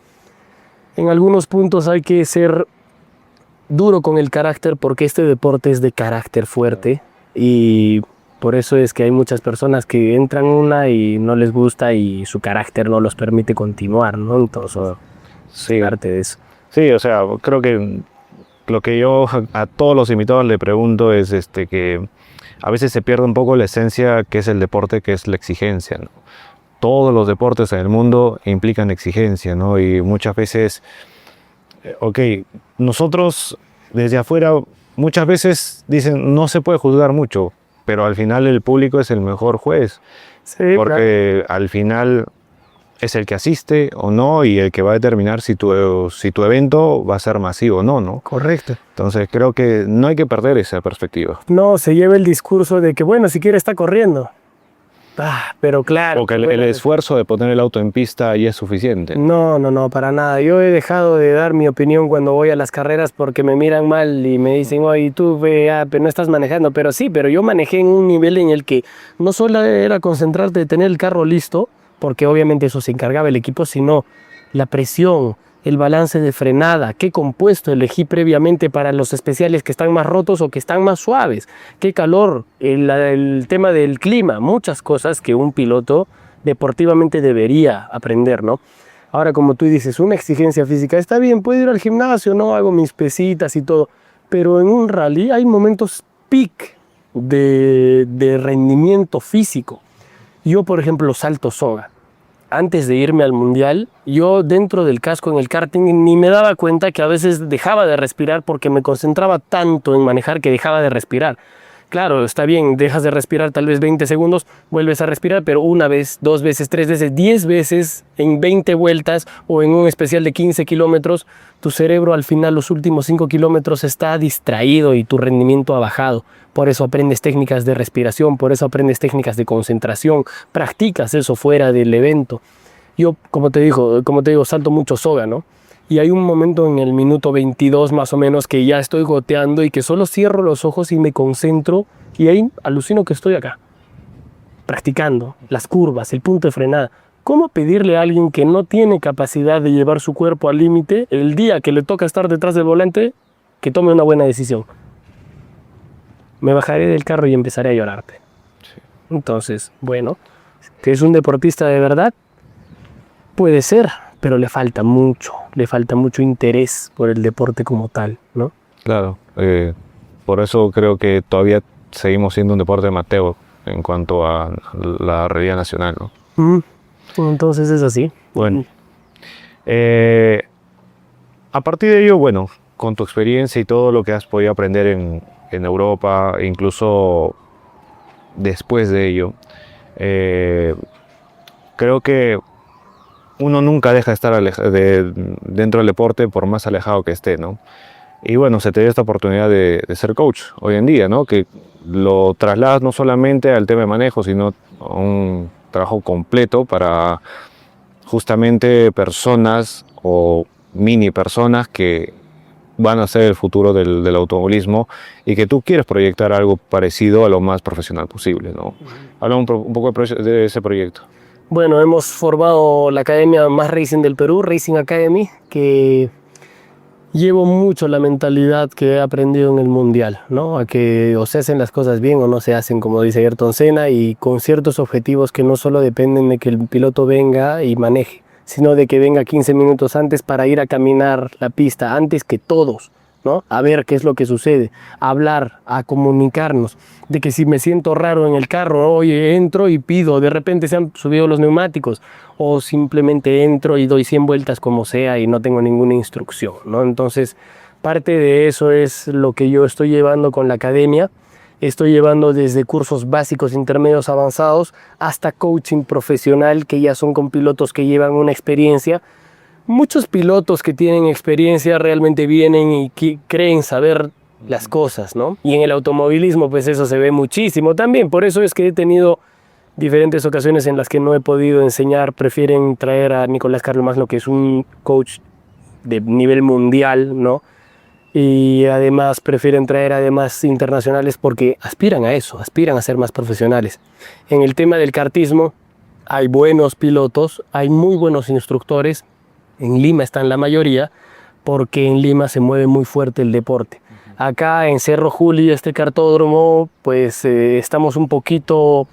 en algunos puntos hay que ser duro con el carácter porque este deporte es de carácter fuerte y por eso es que hay muchas personas que entran una y no les gusta y su carácter no los permite continuar, ¿no? Entonces, Sí, parte de eso. sí, o sea, creo que lo que yo a todos los invitados le pregunto es que a veces se pierde un poco la esencia que es el deporte, que es la exigencia, ¿no? Todos los deportes en el mundo implican exigencia, ¿no? Y muchas veces, ok, nosotros desde afuera muchas veces dicen no se puede juzgar mucho, pero al final el público es el mejor juez, Sí, claro. porque al final es el que asiste o no y el que va a determinar si tu evento va a ser masivo o no, ¿no? Correcto. Entonces creo que no hay que perder esa perspectiva. No, se lleva el discurso de que, bueno, si quiere está corriendo. Pero claro. Porque el esfuerzo de poner el auto en pista ya es suficiente. No, para nada. Yo he dejado de dar mi opinión cuando voy a las carreras porque me miran mal y me dicen, oye, tú pero no estás manejando. Pero sí, pero yo manejé en un nivel en el que no solo era concentrarte de tener el carro listo, porque obviamente eso se encargaba el equipo, sino la presión, el balance de frenada, qué compuesto elegí previamente para los especiales que están más rotos o que están más suaves, qué calor, el tema del clima, muchas cosas que un piloto deportivamente debería aprender, ¿no? Ahora, como tú dices, una exigencia física, está bien, puedo ir al gimnasio, no hago mis pesitas y todo, pero en un rally hay momentos peak de rendimiento físico. Yo, por ejemplo, salto soga. Antes de irme al mundial, yo dentro del casco en el karting ni me daba cuenta que a veces dejaba de respirar porque me concentraba tanto en manejar que dejaba de respirar. Claro, está bien, dejas de respirar tal vez 20 segundos, vuelves a respirar, pero una vez, 2 veces, 3 veces, 10 veces en 20 vueltas o en un especial de 15 kilómetros, tu cerebro al final, los últimos 5 kilómetros, está distraído y tu rendimiento ha bajado. Por eso aprendes técnicas de respiración, por eso aprendes técnicas de concentración, practicas eso fuera del evento. Yo, como te digo, salto mucho soga, ¿no? Y hay un momento en el minuto 22 más o menos que ya estoy goteando y que solo cierro los ojos y me concentro y ahí alucino que estoy acá, practicando las curvas, el punto de frenada. ¿Cómo pedirle a alguien que no tiene capacidad de llevar su cuerpo al límite el día que le toca estar detrás del volante que tome una buena decisión? Me bajaré del carro y empezaré a llorarte. Sí. Entonces, bueno, que es un deportista de verdad, puede ser, pero le falta mucho interés por el deporte como tal, ¿no? Claro, por eso creo que todavía seguimos siendo un deporte amateur en cuanto a la realidad nacional, ¿no? Entonces es así. Bueno, a partir de ello, bueno, con tu experiencia y todo lo que has podido aprender en Europa, incluso después de ello, creo que uno nunca deja de estar dentro del deporte por más alejado que esté, ¿no? Y bueno, se te dio esta oportunidad de ser coach hoy en día, ¿no? Que lo trasladas no solamente al tema de manejo, sino a un trabajo completo para justamente personas o mini personas que van a ser el futuro del automovilismo y que tú quieres proyectar algo parecido a lo más profesional posible, ¿no? Habla un poco de ese proyecto. Bueno, hemos formado la academia más racing del Perú, Racing Academy, que llevo mucho la mentalidad que he aprendido en el Mundial, ¿no? A que o se hacen las cosas bien o no se hacen, como dice Ayrton Senna, y con ciertos objetivos que no solo dependen de que el piloto venga y maneje, sino de que venga 15 minutos antes para ir a caminar la pista, antes que todos, ¿no? A ver qué es lo que sucede, a hablar, a comunicarnos, de que si me siento raro en el carro, oye, entro y pido, de repente se han subido los neumáticos, o simplemente entro y doy 100 vueltas como sea y no tengo ninguna instrucción, ¿no? Entonces, parte de eso es lo que yo estoy llevando con la academia. Estoy llevando desde cursos básicos, intermedios, avanzados, hasta coaching profesional, que ya son con pilotos que llevan una experiencia. Muchos pilotos que tienen experiencia realmente vienen y creen saber las cosas, ¿no? Y en el automovilismo pues eso se ve muchísimo también. Por eso es que he tenido diferentes ocasiones en las que no he podido enseñar. Prefieren traer a Nicolás Carlomagno, que es un coach de nivel mundial, ¿no? Y además prefieren traer además internacionales porque aspiran a eso, aspiran a ser más profesionales. En el tema del kartismo hay buenos pilotos, hay muy buenos instructores. En Lima están la mayoría, porque en Lima se mueve muy fuerte el deporte. Acá en Cerro Juli, este cartódromo, pues estamos un poquito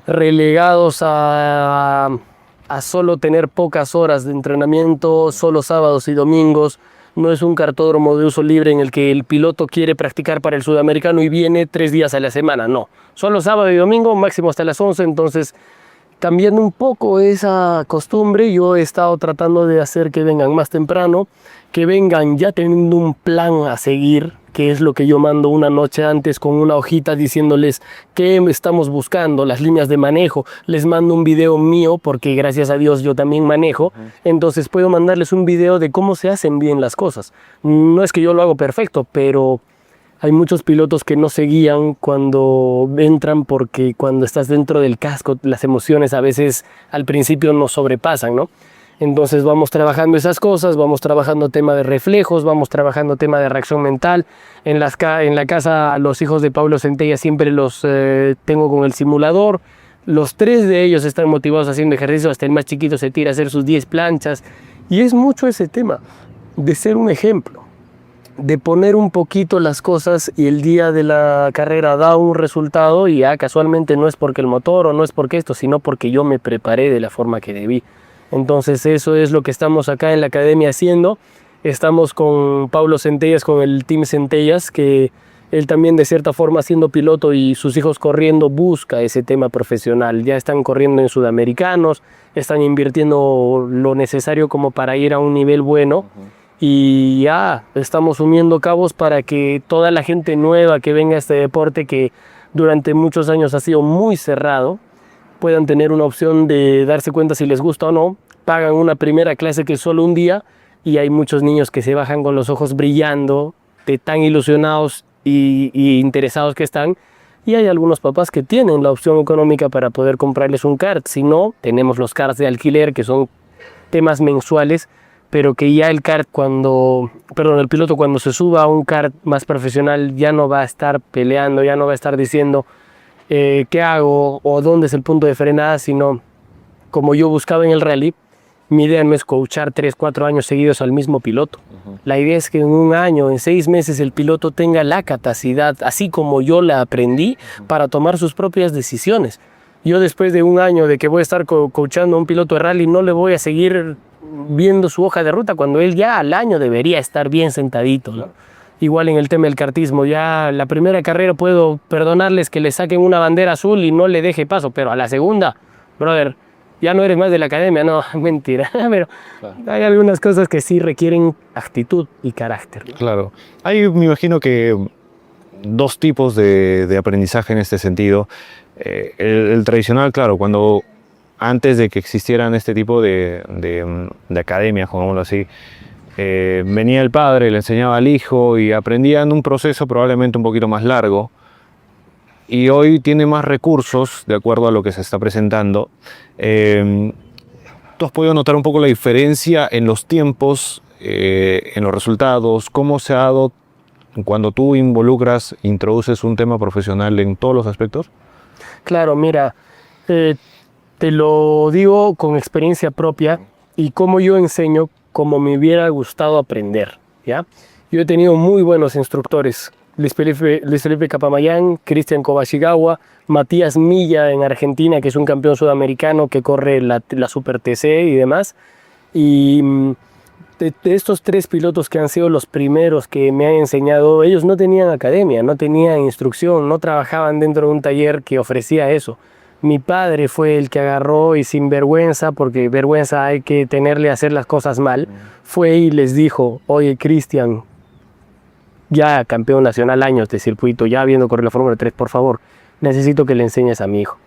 relegados a solo tener pocas horas de entrenamiento, solo sábados y domingos. No es un cartódromo de uso libre en el que el piloto quiere practicar para el sudamericano y viene 3 días a la semana, no. Solo sábado y domingo, máximo hasta las 11, entonces cambiando un poco esa costumbre, yo he estado tratando de hacer que vengan más temprano, que vengan ya teniendo un plan a seguir, que es lo que yo mando una noche antes con una hojita diciéndoles qué estamos buscando, las líneas de manejo. Les mando un video mío porque gracias a Dios yo también manejo, entonces puedo mandarles un video de cómo se hacen bien las cosas. No es que yo lo hago perfecto, pero hay muchos pilotos que no se guían cuando entran, porque cuando estás dentro del casco las emociones a veces al principio nos sobrepasan, ¿no? Entonces vamos trabajando esas cosas, vamos trabajando tema de reflejos, vamos trabajando tema de reacción mental. En la casa a los hijos de Pablo Centella siempre los tengo con el simulador. Los 3 de ellos están motivados haciendo ejercicio, hasta el más chiquito se tira a hacer sus 10 planchas. Y es mucho ese tema de ser un ejemplo, de poner un poquito las cosas, y el día de la carrera da un resultado y casualmente no es porque el motor o no es porque esto, sino porque yo me preparé de la forma que debí. Entonces eso es lo que estamos acá en la academia haciendo. Estamos con Pablo Centellas, con el Team Centellas, que él también de cierta forma, siendo piloto y sus hijos corriendo, busca ese tema profesional. Ya están corriendo en sudamericanos, están invirtiendo lo necesario como para ir a un nivel bueno. Y ya estamos uniendo cabos para que toda la gente nueva que venga a este deporte, que durante muchos años ha sido muy cerrado, puedan tener una opción de darse cuenta si les gusta o no. Pagan una primera clase que es solo un día, y hay muchos niños que se bajan con los ojos brillando de tan ilusionados y interesados que están. Y hay algunos papás que tienen la opción económica para poder comprarles un kart. Si no, tenemos los karts de alquiler, que son temas mensuales, pero que ya el piloto cuando se suba a un kart más profesional ya no va a estar peleando, ya no va a estar diciendo qué hago o dónde es el punto de frenada, sino como yo buscaba en el rally, mi idea no es coachar 3-4 años seguidos al mismo piloto. La idea es que en un año, en 6 meses, el piloto tenga la capacidad, así como yo la aprendí, para tomar sus propias decisiones. Yo después de un año de que voy a estar coachando a un piloto de rally, no le voy a seguir viendo su hoja de ruta cuando él ya al año debería estar bien sentadito, ¿no? Igual en el tema del kartismo, ya la primera carrera puedo perdonarles que le saquen una bandera azul y no le deje paso, pero a la segunda, brother, ya no eres más de la academia. No, mentira, pero hay algunas cosas que sí requieren actitud y carácter, ¿no? Claro. Hay, me imagino que 2 tipos de aprendizaje en este sentido. El tradicional, claro, cuando antes de que existieran este tipo de academias, digámoslo así, venía el padre, le enseñaba al hijo y aprendían un proceso probablemente un poquito más largo, y hoy tiene más recursos de acuerdo a lo que se está presentando. ¿Tú has podido notar un poco la diferencia en los tiempos en los resultados? ¿Cómo se ha dado cuando tú introduces un tema profesional en todos los aspectos? Claro, mira, te lo digo con experiencia propia y como yo enseño, como me hubiera gustado aprender, ¿ya? Yo he tenido muy buenos instructores, Luis Felipe Capamayán, Cristian Kobayashi, Matías Milla en Argentina, que es un campeón sudamericano que corre la Super TC y demás. Y de estos 3 pilotos que han sido los primeros que me han enseñado, ellos no tenían academia, no tenían instrucción, no trabajaban dentro de un taller que ofrecía eso. Mi padre fue el que agarró y sin vergüenza, porque vergüenza hay que tenerle a hacer las cosas mal, fue y les dijo: oye, Cristian, ya campeón nacional años de circuito, ya habiendo corrido la Fórmula 3, por favor, necesito que le enseñes a mi hijo.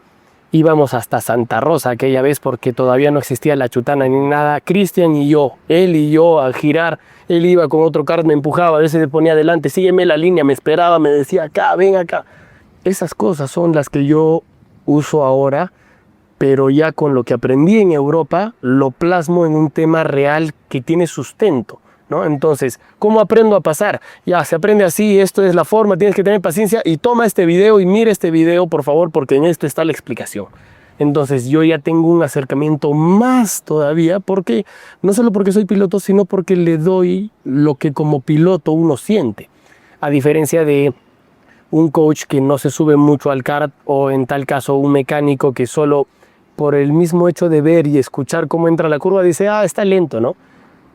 Íbamos hasta Santa Rosa aquella vez porque todavía no existía la chutana ni nada. Cristian y yo, él y yo, a girar. Él iba con otro kart, me empujaba, a veces me ponía adelante, sígueme la línea, me esperaba, me decía acá, ven acá. Esas cosas son las que yo uso ahora, pero ya con lo que aprendí en Europa, lo plasmo en un tema real que tiene sustento, ¿no? Entonces, ¿cómo aprendo a pasar? Ya, se aprende así, esto es la forma, tienes que tener paciencia y toma este video y mira este video, por favor, porque en esto está la explicación. Entonces, yo ya tengo un acercamiento más todavía, porque no solo porque soy piloto, sino porque le doy lo que como piloto uno siente. A diferencia de un coach que no se sube mucho al kart, o en tal caso un mecánico que solo por el mismo hecho de ver y escuchar cómo entra la curva dice: ah, está lento, ¿no?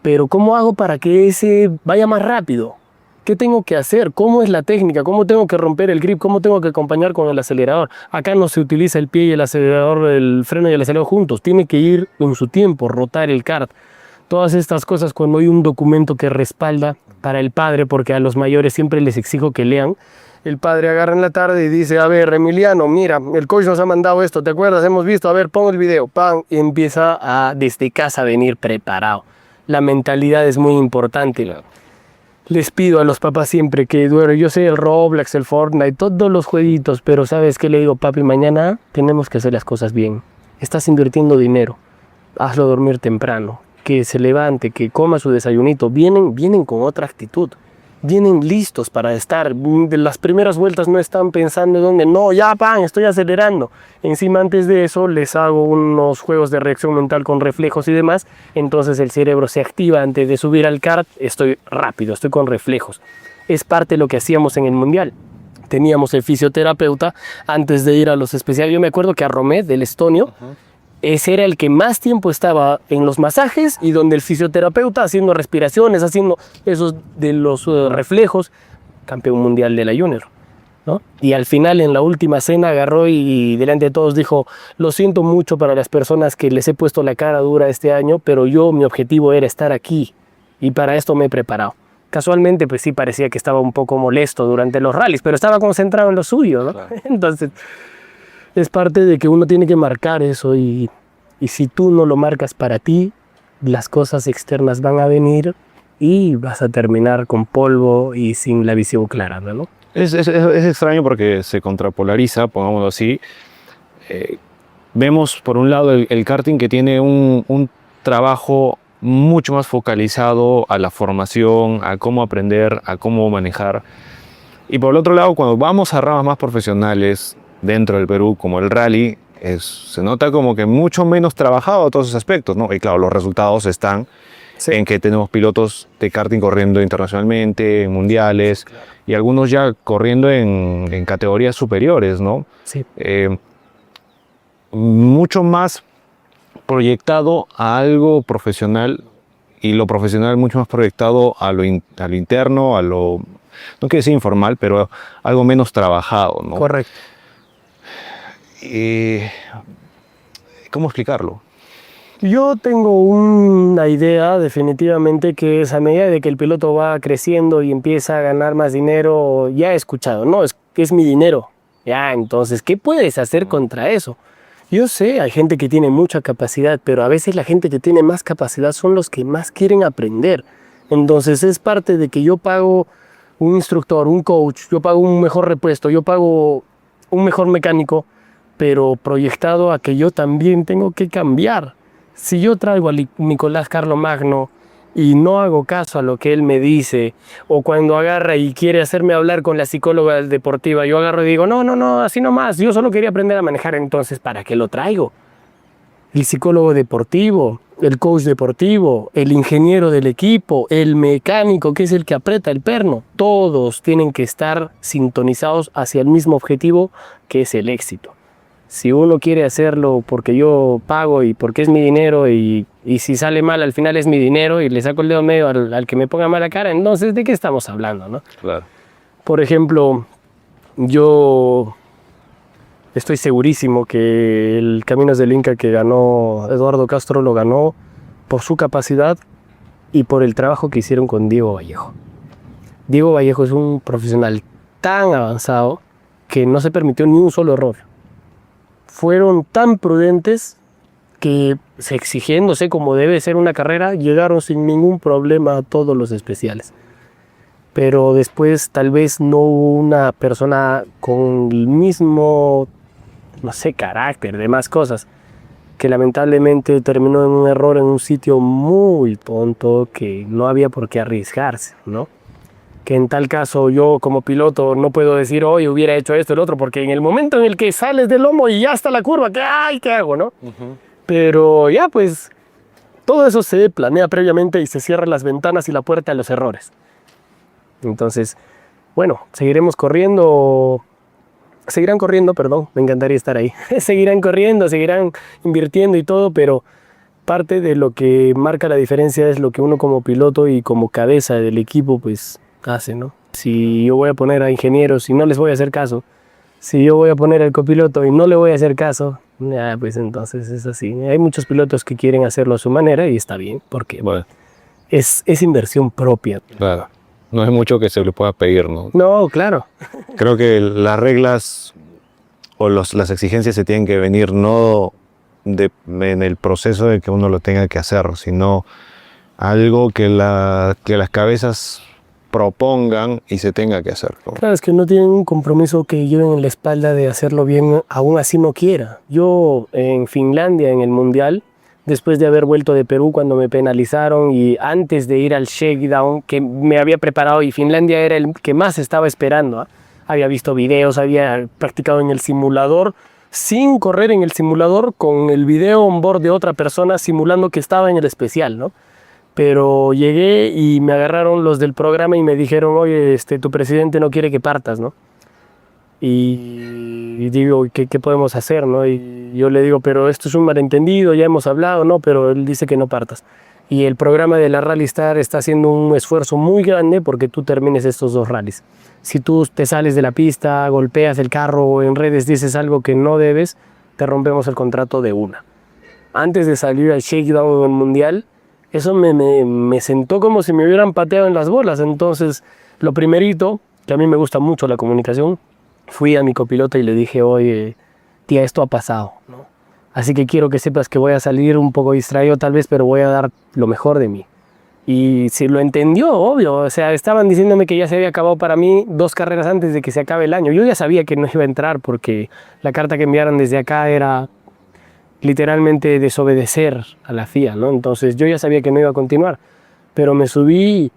Pero ¿cómo hago para que ese vaya más rápido? ¿Qué tengo que hacer? ¿Cómo es la técnica? ¿Cómo tengo que romper el grip? ¿Cómo tengo que acompañar con el acelerador? Acá no se utiliza el pie y el acelerador, el freno y el acelerador juntos. Tiene que ir en su tiempo, rotar el kart. Todas estas cosas, cuando hay un documento que respalda para el padre, porque a los mayores siempre les exijo que lean, el padre agarra en la tarde y dice: a ver, Emiliano, mira, el coach nos ha mandado esto, ¿te acuerdas? Hemos visto, a ver, pon el video, ¡pam! Y empieza a, desde casa, a venir preparado. La mentalidad es muy importante. Les pido a los papás siempre que, bueno, yo sé el Roblox, el Fortnite, todos los jueguitos, pero ¿sabes qué le digo? Papi, mañana tenemos que hacer las cosas bien. Estás invirtiendo dinero, hazlo dormir temprano, que se levante, que coma su desayunito. Vienen con otra actitud. Vienen listos para estar. De las primeras vueltas no están pensando en dónde. No, ya, pan, estoy acelerando. Encima, antes de eso, les hago unos juegos de reacción mental con reflejos y demás. Entonces el cerebro se activa antes de subir al kart. Estoy rápido, estoy con reflejos. Es parte de lo que hacíamos en el Mundial. Teníamos el fisioterapeuta antes de ir a los especiales. Yo me acuerdo que a Romet, del estonio, ese era el que más tiempo estaba en los masajes y donde el fisioterapeuta haciendo respiraciones, haciendo esos de los reflejos, campeón mundial de la Junior, ¿no? Y al final, en la última cena, agarró y delante de todos dijo: lo siento mucho para las personas que les he puesto la cara dura este año, pero mi objetivo era estar aquí y para esto me he preparado. Casualmente, pues sí parecía que estaba un poco molesto durante los rallies, pero estaba concentrado en lo suyo, ¿no? Claro. Entonces, es parte de que uno tiene que marcar eso y si tú no lo marcas para ti, las cosas externas van a venir y vas a terminar con polvo y sin la visión clara, ¿no? Es extraño porque se contrapolariza, pongámoslo así. Vemos por un lado el karting que tiene un trabajo mucho más focalizado a la formación, a cómo aprender, a cómo manejar. Y por el otro lado, cuando vamos a ramas más profesionales dentro del Perú, como el rally, se nota como que mucho menos trabajado todos esos aspectos, ¿no? Y claro, los resultados están en que tenemos pilotos de karting corriendo internacionalmente, en mundiales, claro, y algunos ya corriendo en categorías superiores, ¿no? Sí. Mucho más proyectado a algo profesional, y lo profesional mucho más proyectado a lo interno, a lo, no quiero decir informal, pero algo menos trabajado, ¿no? Correcto. ¿Cómo explicarlo? Yo tengo una idea definitivamente, que es a medida de que el piloto va creciendo y empieza a ganar más dinero, ya he escuchado, no, es mi dinero. Ya, entonces, ¿qué puedes hacer contra eso? Yo sé, hay gente que tiene mucha capacidad, pero a veces la gente que tiene más capacidad son los que más quieren aprender. Entonces es parte de que yo pago un instructor, un coach, yo pago un mejor repuesto, yo pago un mejor mecánico, pero proyectado a que yo también tengo que cambiar. Si yo traigo a Nicolás Carlomagno y no hago caso a lo que él me dice, o cuando agarra y quiere hacerme hablar con la psicóloga deportiva, yo agarro y digo, no, así nomás, yo solo quería aprender a manejar, entonces, ¿para qué lo traigo? El psicólogo deportivo, el coach deportivo, el ingeniero del equipo, el mecánico, que es el que aprieta el perno, todos tienen que estar sintonizados hacia el mismo objetivo, que es el éxito. Si uno quiere hacerlo porque yo pago y porque es mi dinero y si sale mal al final es mi dinero y le saco el dedo medio al que me ponga mala cara, entonces ¿de qué estamos hablando, no? Claro. Por ejemplo, yo estoy segurísimo que el Caminos del Inca que ganó Eduardo Castro lo ganó por su capacidad y por el trabajo que hicieron con Diego Vallejo. Diego Vallejo es un profesional tan avanzado que no se permitió ni un solo error. Fueron tan prudentes que, exigiéndose como debe ser una carrera, llegaron sin ningún problema a todos los especiales. Pero después tal vez no hubo una persona con el mismo, no sé, carácter, demás cosas, que lamentablemente terminó en un error en un sitio muy tonto que no había por qué arriesgarse, ¿no? Que en tal caso yo como piloto no puedo decir, oye, hubiera hecho esto, el otro, porque en el momento en el que sales del lomo y ya está la curva, ¿qué hago, no? Pero ya pues, todo eso se planea previamente y se cierran las ventanas y la puerta a los errores. Entonces, bueno, seguirán corriendo, perdón, me encantaría estar ahí. Seguirán corriendo, seguirán invirtiendo y todo, pero parte de lo que marca la diferencia es lo que uno como piloto y como cabeza del equipo pues hace, ¿no? Si yo voy a poner a ingenieros y no les voy a hacer caso, si yo voy a poner al copiloto y no le voy a hacer caso, pues entonces es así. Hay muchos pilotos que quieren hacerlo a su manera y está bien, porque Bueno, es inversión propia. claro. No es mucho que se le pueda pedir, ¿no? No, claro. Creo que las reglas o las exigencias se tienen que venir no en el proceso de que uno lo tenga que hacer, sino algo que las cabezas propongan y se tenga que hacer, ¿no? Claro, es que no tienen un compromiso que lleven en la espalda de hacerlo bien, aún así no quiera. Yo en Finlandia, en el Mundial, después de haber vuelto de Perú cuando me penalizaron y antes de ir al shakedown que me había preparado y Finlandia era el que más estaba esperando, ¿eh? Había visto videos, había practicado en el simulador, sin correr en el simulador, con el video on board de otra persona simulando que estaba en el especial, ¿no? Pero llegué y me agarraron los del programa y me dijeron, oye, tu presidente no quiere que partas, ¿no? Y digo, ¿qué podemos hacer, no? Y yo le digo, pero esto es un malentendido, ya hemos hablado, ¿no? Pero él dice que no partas. Y el programa de la Rally Star está haciendo un esfuerzo muy grande porque tú termines estos 2 rallies. Si tú te sales de la pista, golpeas el carro o en redes dices algo que no debes, te rompemos el contrato de una. Antes de salir al shakedown en el Mundial, eso me sentó como si me hubieran pateado en las bolas. Entonces, lo primerito, que a mí me gusta mucho la comunicación, fui a mi copiloto y le dije, oye, tía, esto ha pasado, ¿no? Así que quiero que sepas que voy a salir un poco distraído tal vez, pero voy a dar lo mejor de mí. Y si lo entendió, obvio, o sea, estaban diciéndome que ya se había acabado para mí 2 carreras antes de que se acabe el año. Yo ya sabía que no iba a entrar porque la carta que enviaron desde acá era literalmente desobedecer a la FIA, ¿no? Entonces yo ya sabía que no iba a continuar, pero me subí,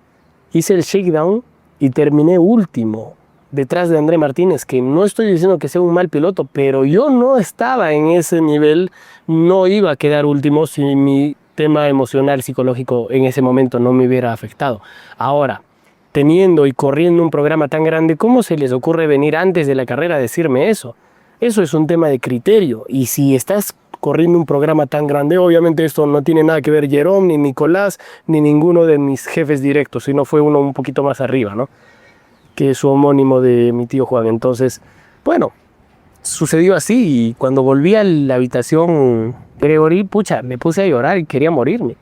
hice el shakedown y terminé último, detrás de André Martínez, que no estoy diciendo que sea un mal piloto, pero yo no estaba en ese nivel, no iba a quedar último si mi tema emocional, psicológico en ese momento no me hubiera afectado. Ahora, teniendo y corriendo un programa tan grande, ¿cómo se les ocurre venir antes de la carrera a decirme eso? Eso es un tema de criterio, y si estás corriendo un programa tan grande, obviamente esto no tiene nada que ver Jerome, ni Nicolás, ni ninguno de mis jefes directos, sino fue uno un poquito más arriba, ¿no? Que es su homónimo de mi tío Juan. Entonces, bueno, sucedió así y cuando volví a la habitación Gregory, pucha, me puse a llorar y quería morirme.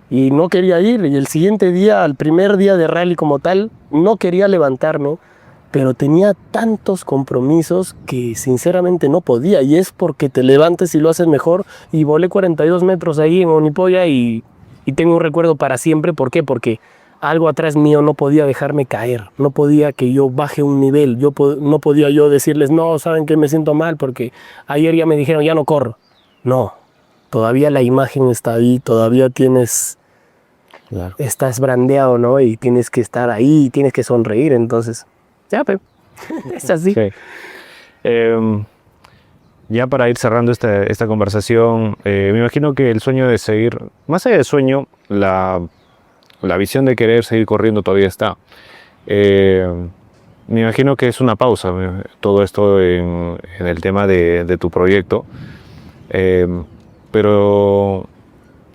Y no quería ir, y el siguiente día, al primer día de rally como tal, no quería levantarme, pero tenía tantos compromisos que sinceramente no podía, y es porque te levantes y lo haces mejor, y volé 42 metros ahí en Onipoya y tengo un recuerdo para siempre. ¿Por qué? Porque algo atrás mío no podía dejarme caer, no podía que yo baje un nivel, no podía yo decirles, no, saben que me siento mal porque ayer ya me dijeron, ya no corro. No, todavía la imagen está ahí, todavía tienes Claro. estás brandeado, ¿no? Y tienes que estar ahí, tienes que sonreír, entonces, ya, pe, es así. Sí. Ya para ir cerrando esta conversación, me imagino que el sueño de seguir, más allá del sueño, la visión de querer seguir corriendo todavía está. Me imagino que es una pausa todo esto en el tema de tu proyecto, pero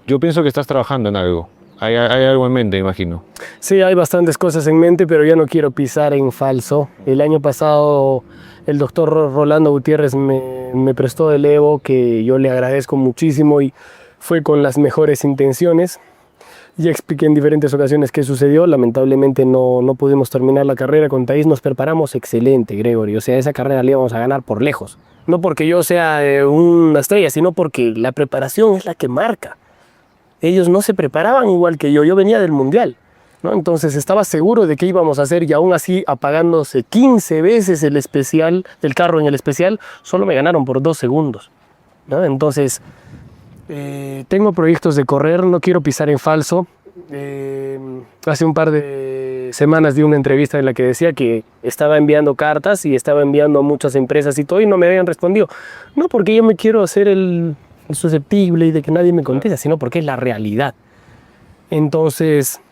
yo pienso que estás trabajando en algo. Hay algo en mente, imagino. Sí, hay bastantes cosas en mente, pero ya no quiero pisar en falso. El año pasado el doctor Rolando Gutiérrez me prestó el Evo, que yo le agradezco muchísimo y fue con las mejores intenciones. Ya expliqué en diferentes ocasiones qué sucedió. Lamentablemente no pudimos terminar la carrera con Thaís. Nos preparamos excelente, Gregory. O sea, esa carrera la íbamos a ganar por lejos. No porque yo sea una estrella, sino porque la preparación es la que marca. Ellos no se preparaban igual que yo venía del mundial, ¿no? Entonces estaba seguro de que íbamos a hacer, y aún así apagándose 15 veces el especial, el carro en el especial, solo me ganaron por 2 segundos, ¿no? Entonces tengo proyectos de correr, no quiero pisar en falso. Hace un par de semanas di una entrevista en la que decía que estaba enviando cartas y estaba enviando a muchas empresas y todo, y no me habían respondido. No porque yo me quiero hacer el susceptible y de que nadie me conteste, sino porque es la realidad. Entonces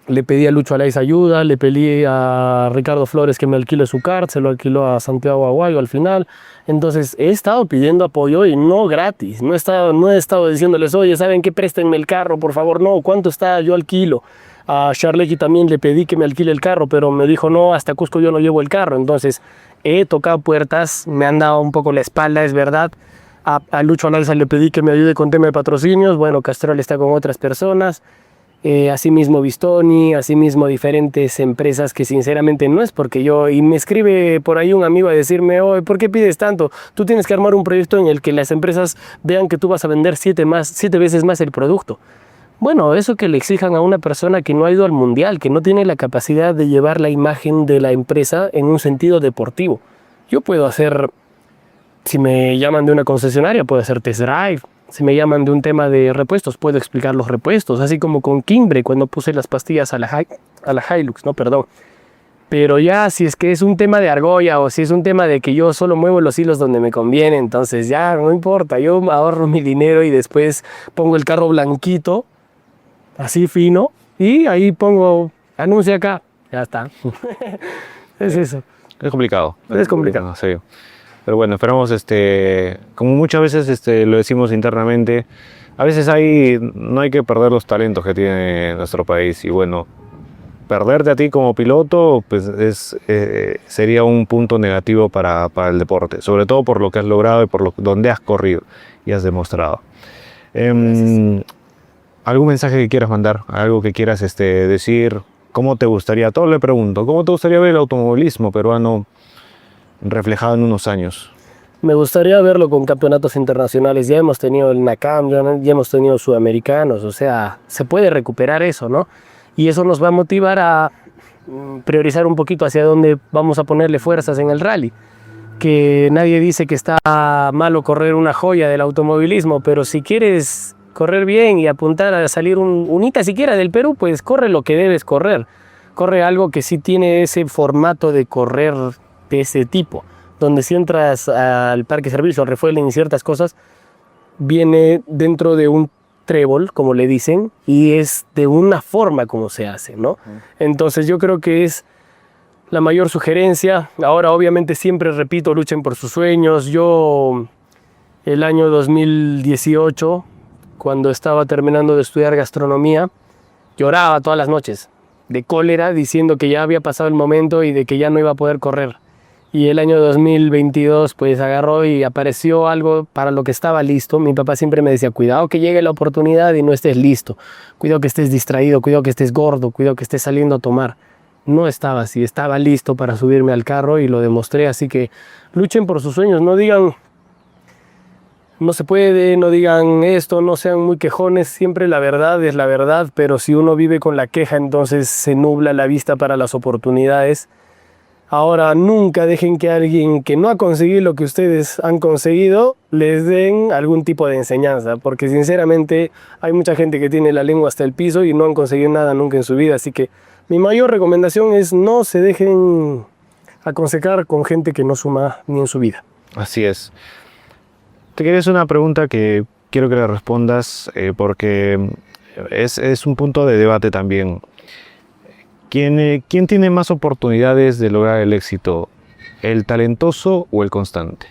le pedí a Lucho Alaiz ayuda, le pedí a Ricardo Flores que me alquile su kart, se lo alquiló a Santiago Aguayo al final. Entonces he estado pidiendo apoyo y no gratis, no he estado diciéndoles, oye, ¿saben qué? Préstenme el carro, por favor. No, ¿cuánto está? Yo alquilo. A Charlequi también le pedí que me alquile el carro, pero me dijo, no, hasta Cusco yo no llevo el carro. Entonces he tocado puertas, me han dado un poco la espalda, es verdad. A Lucho Alaiza le pedí que me ayude con tema de patrocinios. Bueno, Castrol está con otras personas. Asimismo Bistoni, asimismo diferentes empresas que sinceramente no es porque yo... Y me escribe por ahí un amigo a decirme, oye, ¿por qué pides tanto? Tú tienes que armar un proyecto en el que las empresas vean que tú vas a vender 7 veces más el producto. Bueno, eso que le exijan a una persona que no ha ido al mundial, que no tiene la capacidad de llevar la imagen de la empresa en un sentido deportivo. Yo puedo hacer... Si me llaman de una concesionaria, puedo hacer test drive. Si me llaman de un tema de repuestos, puedo explicar los repuestos. Así como con Kimbre, cuando puse las pastillas a la Hilux, ¿no? Perdón. Pero ya, si es que es un tema de argolla o si es un tema de que yo solo muevo los hilos donde me conviene, entonces ya, no importa. Yo ahorro mi dinero y después pongo el carro blanquito, así fino, y ahí pongo, anuncio acá. Ya está. Es eso. Es complicado. Es complicado. Sí. Pero bueno, esperamos, como muchas veces lo decimos internamente, a veces no hay que perder los talentos que tiene nuestro país. Y bueno, perderte a ti como piloto pues sería un punto negativo para el deporte, sobre todo por lo que has logrado y por donde has corrido y has demostrado. ¿Algún mensaje que quieras mandar? ¿Algo que quieras decir? ¿Cómo te gustaría? Todo le pregunto. ¿Cómo te gustaría ver el automovilismo peruano reflejado en unos años? Me gustaría verlo con campeonatos internacionales. Ya hemos tenido el NACAM, ya hemos tenido sudamericanos, o sea, se puede recuperar eso, ¿no? Y eso nos va a motivar a priorizar un poquito hacia dónde vamos a ponerle fuerzas en el rally. Que nadie dice que está malo correr una joya del automovilismo, pero si quieres correr bien y apuntar a salir un hita siquiera del Perú, pues corre lo que debes correr. Corre algo que sí tiene ese formato de correr de ese tipo, donde si entras al parque servicio, al refueling y ciertas cosas, viene dentro de un trébol, como le dicen, y es de una forma como se hace, ¿no? Entonces yo creo que es la mayor sugerencia. Ahora obviamente siempre repito, luchen por sus sueños. Yo el año 2018, cuando estaba terminando de estudiar gastronomía, lloraba todas las noches de cólera diciendo que ya había pasado el momento y de que ya no iba a poder correr. Y el año 2022 pues agarró y apareció algo para lo que estaba listo. Mi papá siempre me decía, cuidado que llegue la oportunidad y no estés listo. Cuidado que estés distraído, cuidado que estés gordo, cuidado que estés saliendo a tomar. No estaba así, estaba listo para subirme al carro y lo demostré. Así que luchen por sus sueños, no digan no se puede, no digan esto, no sean muy quejones. Siempre la verdad es la verdad, pero si uno vive con la queja, entonces se nubla la vista para las oportunidades. Ahora, nunca dejen que alguien que no ha conseguido lo que ustedes han conseguido les den algún tipo de enseñanza, porque sinceramente hay mucha gente que tiene la lengua hasta el piso y no han conseguido nada nunca en su vida, así que mi mayor recomendación es no se dejen aconsejar con gente que no suma ni en su vida. Así es. Te quería hacer una pregunta que quiero que le respondas porque es un punto de debate también. ¿Quién tiene más oportunidades de lograr el éxito? ¿El talentoso o el constante?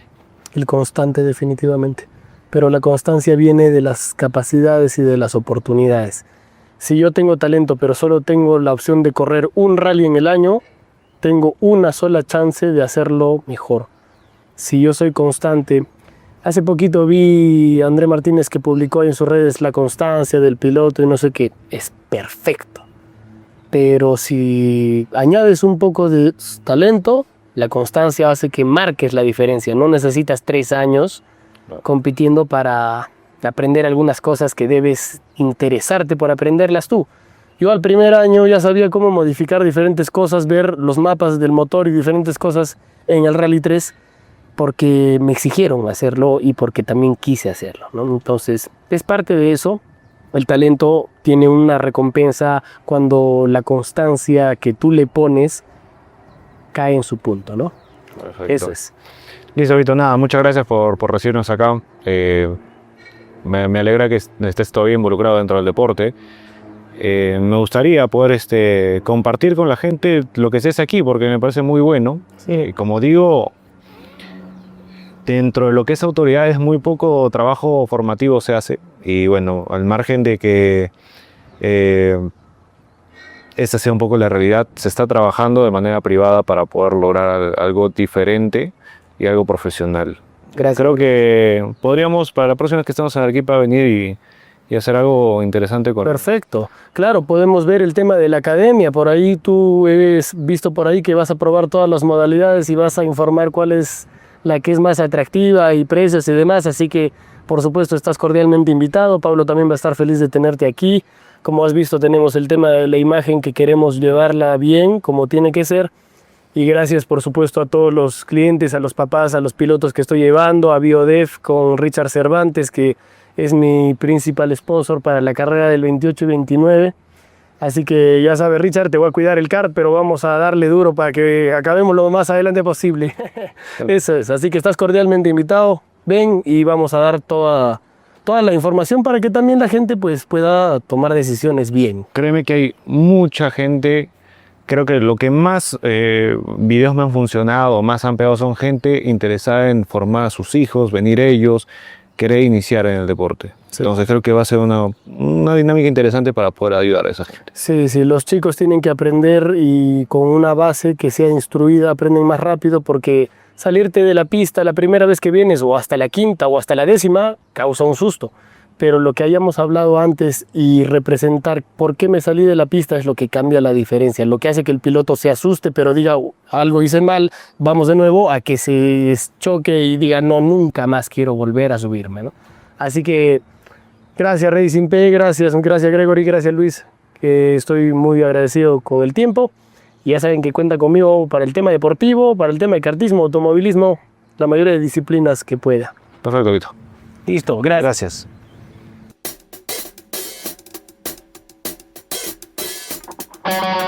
El constante definitivamente, pero la constancia viene de las capacidades y de las oportunidades. Si yo tengo talento pero solo tengo la opción de correr un rally en el año, tengo una sola chance de hacerlo mejor. Si yo soy constante, hace poquito vi a André Martínez que publicó en sus redes la constancia del piloto y no sé qué, es perfecto. Pero si añades un poco de talento, la constancia hace que marques la diferencia. No necesitas 3 años compitiendo para aprender algunas cosas que debes interesarte por aprenderlas tú. Yo al primer año ya sabía cómo modificar diferentes cosas, ver los mapas del motor y diferentes cosas en el Rally 3 porque me exigieron hacerlo y porque también quise hacerlo, ¿no? Entonces, es parte de eso. El talento tiene una recompensa cuando la constancia que tú le pones cae en su punto, ¿no? Perfecto. Eso es. Listo, Vito, nada, muchas gracias por recibirnos acá. Me alegra que estés todavía involucrado dentro del deporte. Me gustaría poder compartir con la gente lo que se hace aquí, porque me parece muy bueno. Sí. Como digo, dentro de lo que es autoridades, muy poco trabajo formativo se hace. Y bueno, al margen de que esta sea un poco la realidad, se está trabajando de manera privada para poder lograr algo diferente y algo profesional. Gracias. Creo que podríamos, para la próxima vez que estemos en Arequipa, venir y hacer algo interesante con... Perfecto. Claro, podemos ver el tema de la academia. Por ahí tú has visto por ahí que vas a probar todas las modalidades y vas a informar cuál es la que es más atractiva y precios y demás. Así que, por supuesto, estás cordialmente invitado. Pablo también va a estar feliz de tenerte aquí. Como has visto, tenemos el tema de la imagen que queremos llevarla bien, como tiene que ser. Y gracias, por supuesto, a todos los clientes, a los papás, a los pilotos que estoy llevando, a Biodef con Richard Cervantes, que es mi principal sponsor para la carrera del 28 y 29. Así que ya sabes, Richard, te voy a cuidar el kart, pero vamos a darle duro para que acabemos lo más adelante posible. Eso es, así que estás cordialmente invitado. Ven y vamos a dar toda la información para que también la gente pues, pueda tomar decisiones bien. Créeme que hay mucha gente, creo que lo que más videos me han funcionado, más han pegado, son gente interesada en formar a sus hijos, venir ellos, querer iniciar en el deporte. Sí. Entonces creo que va a ser una dinámica interesante para poder ayudar a esa gente. Sí, sí, los chicos tienen que aprender y con una base que sea instruida aprenden más rápido porque salirte de la pista la primera vez que vienes o hasta la quinta o hasta la 10ª causa un susto. Pero lo que hayamos hablado antes y representar por qué me salí de la pista es lo que cambia la diferencia, lo que hace que el piloto se asuste pero diga algo hice mal, vamos de nuevo, a que se choque y diga no, nunca más quiero volver a subirme, ¿no? Así que gracias Racing P, gracias Gregory, gracias Luis, que estoy muy agradecido con el tiempo. Y ya saben que cuenta conmigo para el tema deportivo, para el tema de kartismo, automovilismo, la mayoría de disciplinas que pueda. Perfecto, Vito. Listo, gracias. Gracias.